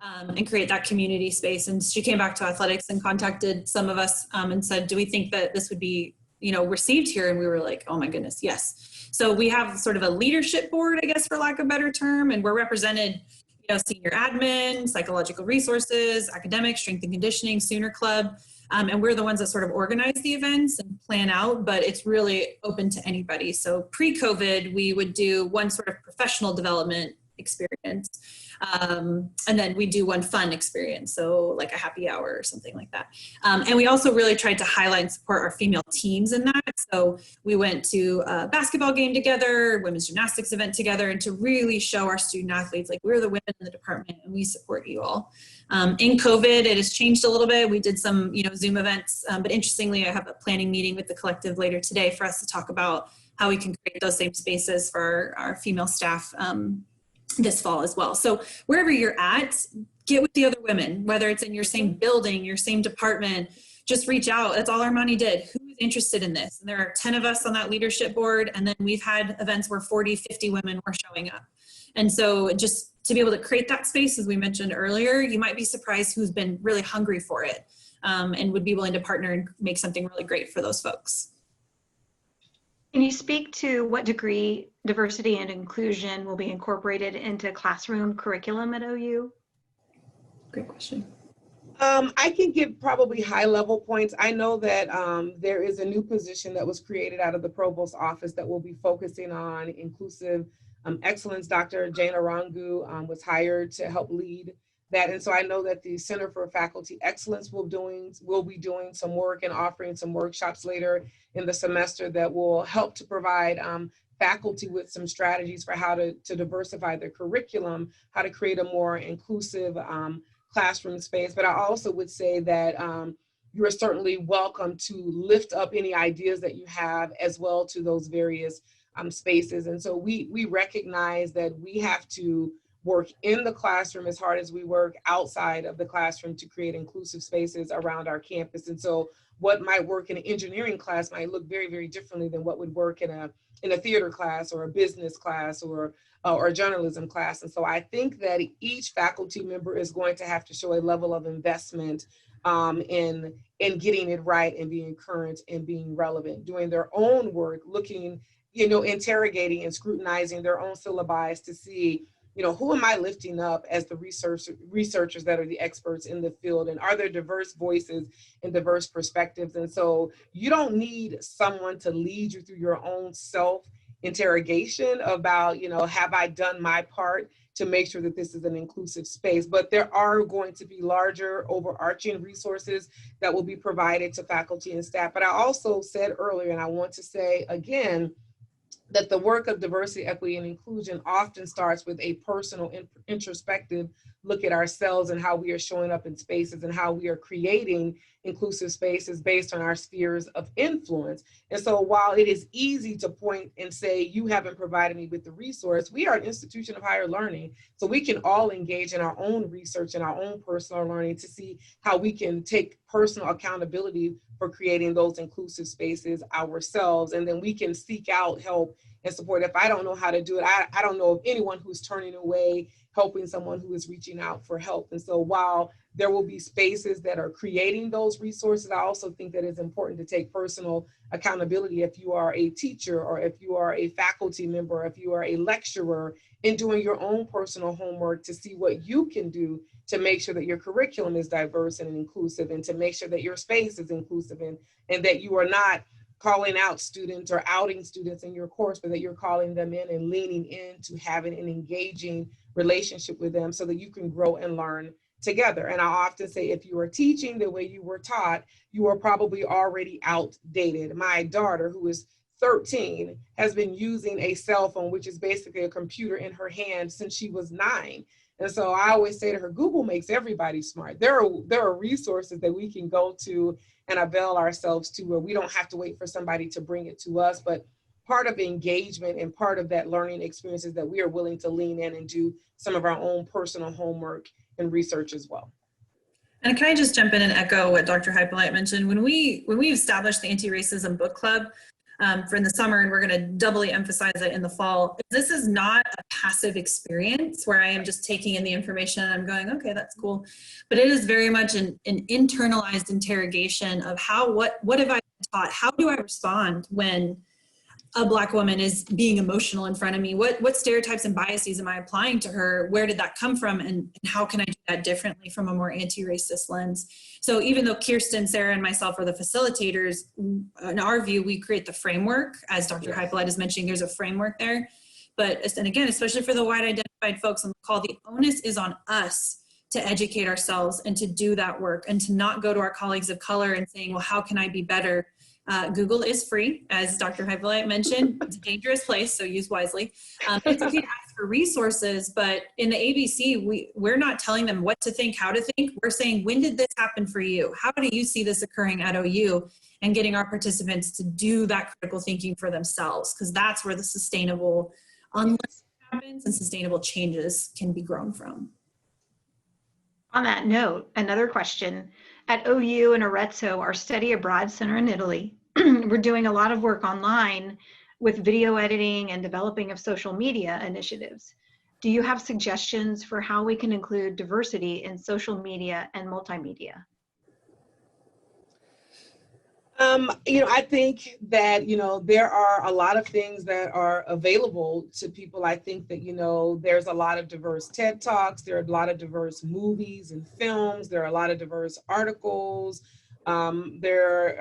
and create that community space. And she came back to athletics and contacted some of us and said, do we think that this would be received here? And we were like, oh my goodness, yes. So we have sort of a leadership board, I guess, for lack of a better term, and we're represented, senior admin, psychological resources, academics, strength and conditioning, Sooner Club. And we're the ones that sort of organize the events and plan out, but it's really open to anybody. So pre-COVID, we would do one sort of professional development experience. And then we do one fun experience, so like a happy hour or something like that. And we also really tried to highlight and support our female teams in that. So we went to a basketball game together, women's gymnastics event together, and to really show our student athletes, like, we're the women in the department and we support you all. In COVID, it has changed a little bit. We did some, Zoom events, but interestingly, I have a planning meeting with the collective later today for us to talk about how we can create those same spaces for our female staff this fall as well. So wherever you're at, get with the other women, whether it's in your same building, your same department, just reach out. That's all Armani did. Who's interested in this? And there are 10 of us on that leadership board. And then we've had events where 40, 50 women were showing up. And so just to be able to create that space, as we mentioned earlier, you might be surprised who's been really hungry for it and would be willing to partner and make something really great for those folks. Can you speak to what degree diversity and inclusion will be incorporated into classroom curriculum at OU? Great question. I can give probably high level points. I know that there is a new position that was created out of the Provost office that will be focusing on inclusive excellence. Dr. Jane Arangu was hired to help lead that. And so I know that the Center for Faculty Excellence will be doing some work and offering some workshops later in the semester that will help to provide faculty with some strategies for how to diversify their curriculum, how to create a more inclusive classroom space. But I also would say that you are certainly welcome to lift up any ideas that you have as well to those various spaces. And so we recognize that we have to work in the classroom as hard as we work outside of the classroom to create inclusive spaces around our campus. And so what might work in an engineering class might look very, very differently than what would work in a theater class or a business class or a journalism class. And so I think that each faculty member is going to have to show a level of investment in getting it right and being current and being relevant, doing their own work, looking, interrogating and scrutinizing their own syllabi to see, who am I lifting up as the researchers that are the experts in the field, and are there diverse voices and diverse perspectives? And so you don't need someone to lead you through your own self-interrogation about, have I done my part to make sure that this is an inclusive space. But there are going to be larger overarching resources that will be provided to faculty and staff. But I also said earlier, and I want to say again, that the work of diversity, equity, and inclusion often starts with a personal introspective look at ourselves and how we are showing up in spaces and how we are creating inclusive spaces based on our spheres of influence. And so while it is easy to point and say, you haven't provided me with the resource, we are an institution of higher learning. So we can all engage in our own research and our own personal learning to see how we can take personal accountability for creating those inclusive spaces ourselves. And then we can seek out help and support. If I don't know how to do it, I don't know of anyone who's turning away helping someone who is reaching out for help. And so while there will be spaces that are creating those resources, I also think that it's important to take personal accountability if you are a teacher or if you are a faculty member, or if you are a lecturer, in doing your own personal homework to see what you can do to make sure that your curriculum is diverse and inclusive, and to make sure that your space is inclusive, and that you are not calling out students or outing students in your course, but that you're calling them in and leaning into having an engaging relationship with them so that you can grow and learn together. And I often say, if you are teaching the way you were taught, you are probably already outdated. My daughter, who is 13, has been using a cell phone, which is basically a computer in her hand, since she was 9. And so I always say to her, Google makes everybody smart. There are resources that we can go to and avail ourselves to, where we don't have to wait for somebody to bring it to us. But part of engagement and part of that learning experience is that we are willing to lean in and do some of our own personal homework and research as well. And can I just jump in and echo what Dr. Hypolite mentioned? When we established the Anti-Racism Book Club for in the summer, and we're going to doubly emphasize it in the fall, this is not a passive experience where I am just taking in the information and I'm going, okay, that's cool. But it is very much an internalized interrogation of what have I been taught? How do I respond when a Black woman is being emotional in front of me? What stereotypes and biases am I applying to her? Where did that come from? And how can I do that differently from a more anti-racist lens? So even though Kirsten, Sarah, and myself are the facilitators, in our view, we create the framework. As Dr. Hypolite is mentioning, there's a framework there. But, and again, especially for the white identified folks on the call, the onus is on us to educate ourselves and to do that work, and to not go to our colleagues of color and saying, well, how can I be better? Google is free, as Dr. Hypolite mentioned. It's a dangerous place, so use wisely. It's okay to ask for resources, but in the ABC, we're not telling them what to think, how to think. We're saying, when did this happen for you? How do you see this occurring at OU? And getting our participants to do that critical thinking for themselves, because that's where the sustainable unlearning happens and sustainable changes can be grown from. On that note, another question. At OU and Arezzo, our study abroad center in Italy, we're doing a lot of work online with video editing and developing of social media initiatives. Do you have suggestions for how we can include diversity in social media and multimedia? I think that, there are a lot of things that are available to people. I think that, there's a lot of diverse TED Talks. There are a lot of diverse movies and films. There are a lot of diverse articles. There's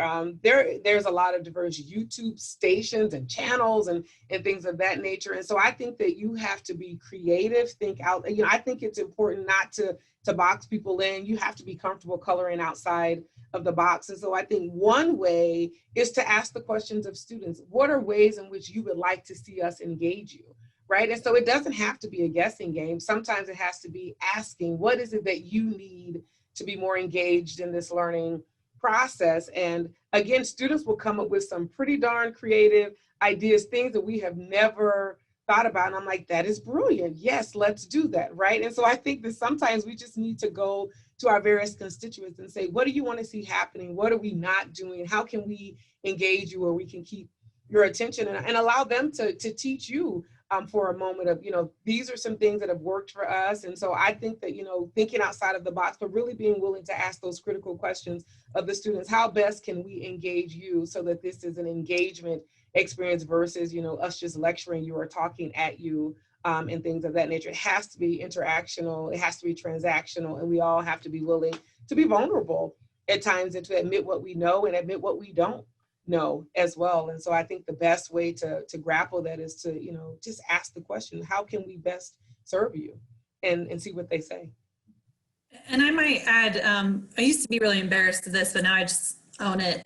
a lot of diverse YouTube stations and channels and things of that nature. And so I think that you have to be creative, think out. I think it's important not to box people in. You have to be comfortable coloring outside of the box. And so I think one way is to ask the questions of students. What are ways in which you would like to see us engage you, right? And so it doesn't have to be a guessing game. Sometimes it has to be asking, what is it that you need to be more engaged in this learning process? And again, students will come up with some pretty darn creative ideas, things that we have never thought about. And I'm like, that is brilliant. Yes, let's do that, right? And so I think that sometimes we just need to go to our various constituents and say, what do you want to see happening? What are we not doing? How can we engage you where we can keep your attention and allow them to teach you for a moment of, these are some things that have worked for us. And so I think that, thinking outside of the box, but really being willing to ask those critical questions of the students. How best can we engage you so that this is an engagement experience versus, us just lecturing you or talking at you and things of that nature. It has to be interactional. It has to be transactional. And we all have to be willing to be vulnerable at times and to admit what we know and admit what we don't know as well. And so I think the best way to grapple that is to, just ask the question, how can we best serve you? And see what they say. And I might add, I used to be really embarrassed of this, but now I just own it.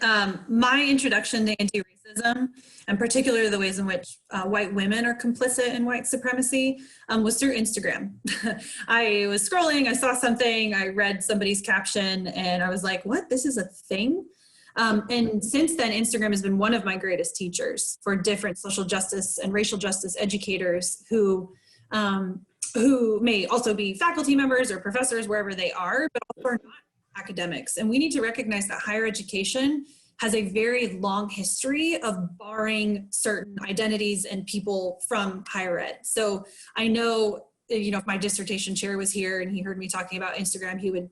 My introduction to anti-racism, and particularly the ways in which white women are complicit in white supremacy, was through Instagram. I was scrolling, I saw something, I read somebody's caption, and I was like, what, this is a thing? And since then, Instagram has been one of my greatest teachers for different social justice and racial justice educators who may also be faculty members or professors wherever they are, but also are not academics. And we need to recognize that higher education has a very long history of barring certain identities and people from higher ed. So I know, if my dissertation chair was here and he heard me talking about Instagram, he would,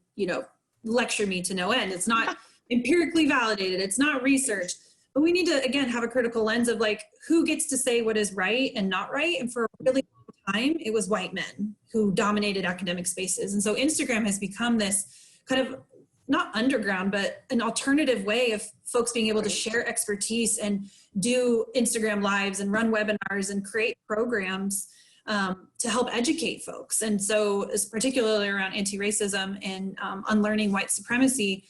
lecture me to no end. It's not empirically validated. It's not research. But we need to, again, have a critical lens of like, who gets to say what is right and not right? And for a really long time, it was white men who dominated academic spaces. And so Instagram has become this kind of, not underground, but an alternative way of folks being able to share expertise and do Instagram lives and run webinars and create programs to help educate folks. And so, particularly around anti-racism and unlearning white supremacy,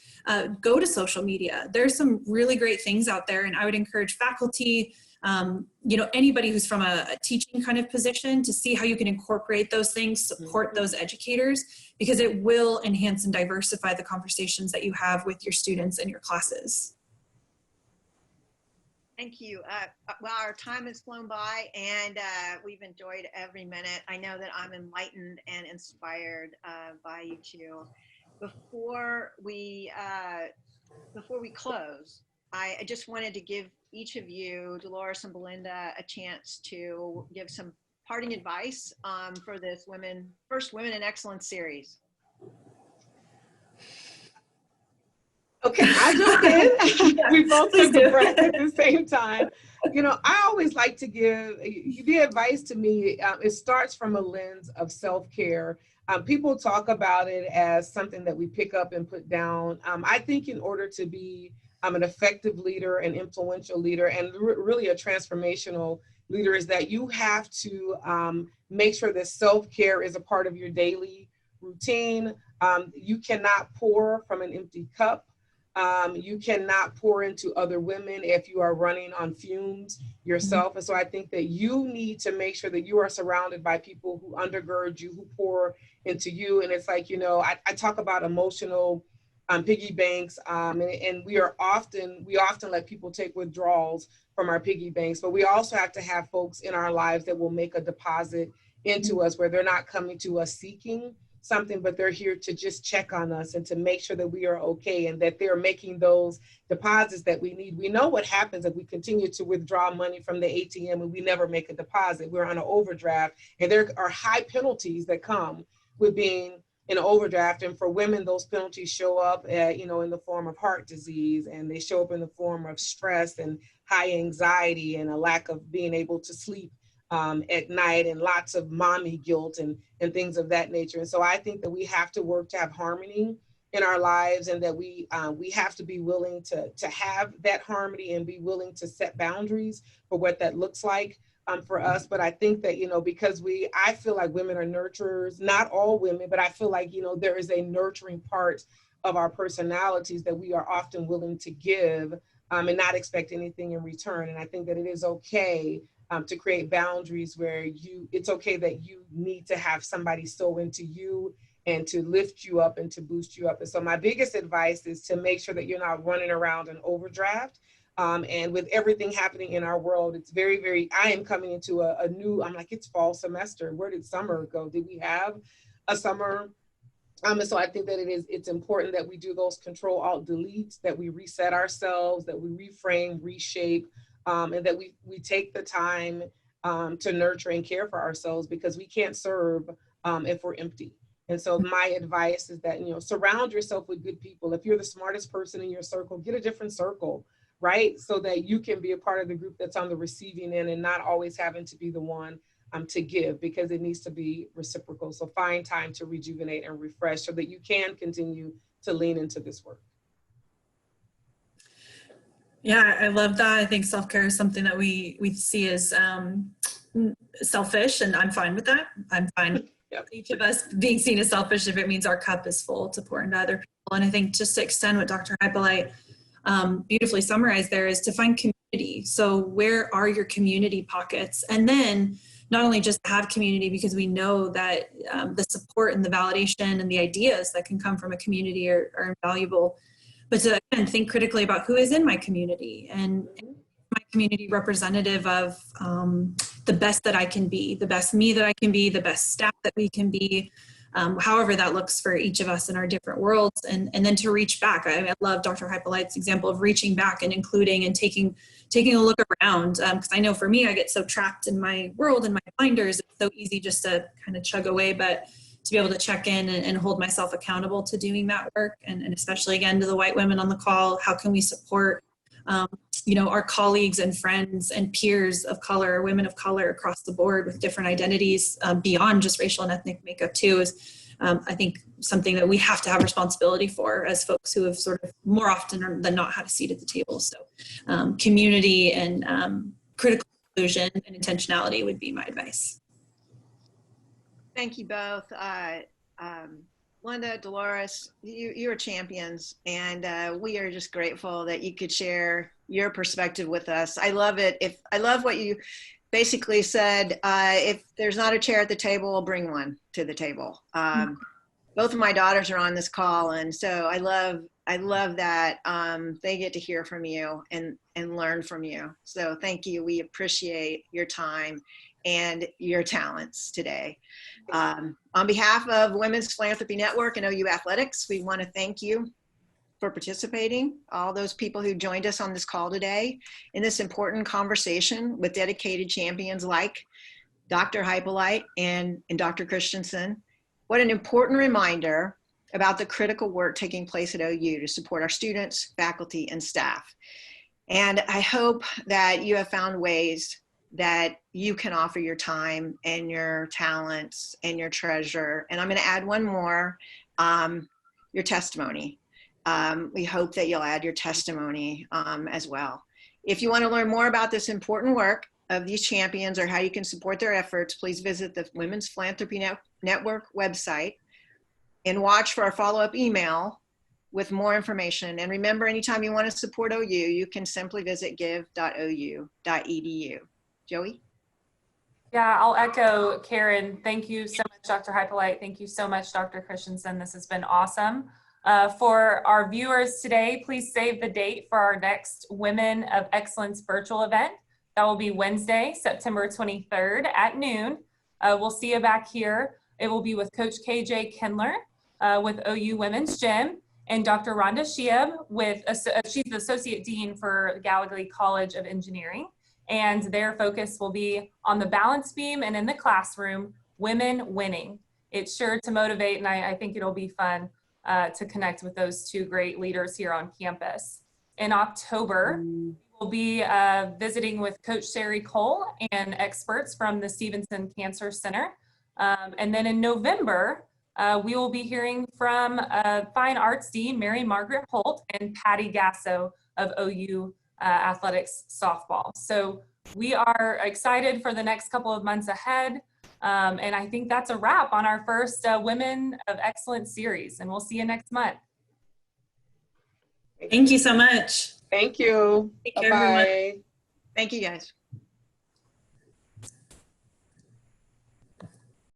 go to social media. There's some really great things out there, and I would encourage faculty, anybody who's from a teaching kind of position to see how you can incorporate those things, support those educators, because it will enhance and diversify the conversations that you have with your students and your classes. Thank you. Well, our time has flown by, and we've enjoyed every minute. I know that I'm enlightened and inspired by you two. Before we close, I just wanted to give each of you, Dolores and Belinda, a chance to give some parting advice for this first Women in Excellence series. Okay, I jump in. We both took a breath at the same time. I always like to give the advice to me. It starts from a lens of self-care. People talk about it as something that we pick up and put down. I think in order to be an effective leader, an influential leader, and really a transformational leader, is that you have to make sure that self-care is a part of your daily routine. You cannot pour from an empty cup. You cannot pour into other women if you are running on fumes yourself. And so I think that you need to make sure that you are surrounded by people who undergird you, who pour into you. And it's like, I talk about emotional piggy banks, and we often let people take withdrawals from our piggy banks, but we also have to have folks in our lives that will make a deposit into us, where they're not coming to us seeking something, but they're here to just check on us and to make sure that we are okay, and that they're making those deposits that we need. We know what happens if we continue to withdraw money from the ATM and we never make a deposit. We're on an overdraft, and there are high penalties that come with being in an overdraft. And for women, those penalties show up in the form of heart disease, and they show up in the form of stress and high anxiety and a lack of being able to sleep at night, and lots of mommy guilt and things of that nature. And so I think that we have to work to have harmony in our lives, and that we have to be willing to have that harmony and be willing to set boundaries for what that looks like for us. But I think that, because I feel like women are nurturers, not all women, but I feel like, there is a nurturing part of our personalities that we are often willing to give and not expect anything in return. And I think that it is okay to create boundaries where it's okay that you need to have somebody sow into you and to lift you up and to boost you up. And so my biggest advice is to make sure that you're not running around an overdraft. And with everything happening in our world, it's very, very, I am coming into a new, I'm like, it's fall semester. Where did summer go? Did we have a summer? And so I think that it's important that we do those control alt deletes, that we reset ourselves, that we reframe, reshape, and that we take the time to nurture and care for ourselves, because we can't serve if we're empty. And so my advice is that, surround yourself with good people. If you're the smartest person in your circle, get a different circle, right? So that you can be a part of the group that's on the receiving end and not always having to be the one to give, because it needs to be reciprocal. So find time to rejuvenate and refresh so that you can continue to lean into this work. Yeah, I love that. I think self-care is something that we see as selfish, and I'm fine with that. I'm fine with Yep. each of us being seen as selfish if it means our cup is full to pour into other people. And I think just to extend what Dr. Hypolite beautifully summarized there is to find community. So where are your community pockets? And then not only just have community, because we know that the support and the validation and the ideas that can come from a community are invaluable, but to again think critically about who is in my community and my community representative of the best that I can be, the best me that I can be, the best staff that we can be, however that looks for each of us in our different worlds, and then to reach back. I love Dr. Hypolite's example of reaching back and including and taking a look around, because I know for me, I get so trapped in my world and my blinders. It's so easy just to kind of chug away, but to be able to check in and hold myself accountable to doing that work, and especially again to the white women on the call, how can we support our colleagues and friends and peers of color, women of color across the board with different identities beyond just racial and ethnic makeup too, is I think something that we have to have responsibility for as folks who have sort of more often than not had a seat at the table. So community and critical inclusion and intentionality would be my advice. Thank you both. Linda, Dolores, you're champions, and we are just grateful that you could share your perspective with us. I love it. I love what you basically said. If there's not a chair at the table, we'll bring one to the table. Both of my daughters are on this call, and so I love that they get to hear from you and learn from you. So thank you. We appreciate your time and your talents today. On behalf of Women's Philanthropy Network and OU Athletics, we want to thank you for participating, all those people who joined us on this call today in this important conversation with dedicated champions like Dr. Hypolite and Dr. Christensen. What an important reminder about the critical work taking place at OU to support our students, faculty, and staff. And I hope that you have found ways that you can offer your time and your talents and your treasure. And I'm going to add one more, your testimony. We hope that you'll add your testimony as well. If you want to learn more about this important work of these champions or how you can support their efforts, please visit the Women's Philanthropy Network website and watch for our follow-up email with more information. And remember, anytime you want to support OU, you can simply visit give.ou.edu. Joey? Yeah, I'll echo Karen. Thank you so much, Dr. Hypolite. Thank you so much, Dr. Christensen. This has been awesome. For our viewers today, please save the date for our next Women of Excellence virtual event. That will be Wednesday, September 23rd at noon. We'll see you back here. It will be with Coach KJ Kindler with OU Women's Gym, and Dr. Rhonda Sheeb she's the Associate Dean for Gallagher College of Engineering. And their focus will be on the balance beam and in the classroom, women winning. It's sure to motivate, and I think it'll be fun to connect with those two great leaders here on campus. In October, we'll be visiting with Coach Sherry Cole and experts from the Stevenson Cancer Center. And then in November, we will be hearing from Fine Arts Dean Mary Margaret Holt and Patty Gasso of OU Athletics Softball. So we are excited for the next couple of months ahead. And I think that's a wrap on our first Women of Excellence series. And we'll see you next month. Thank you so much. Thank you. Take care, everyone. Bye-bye. Thank you, guys.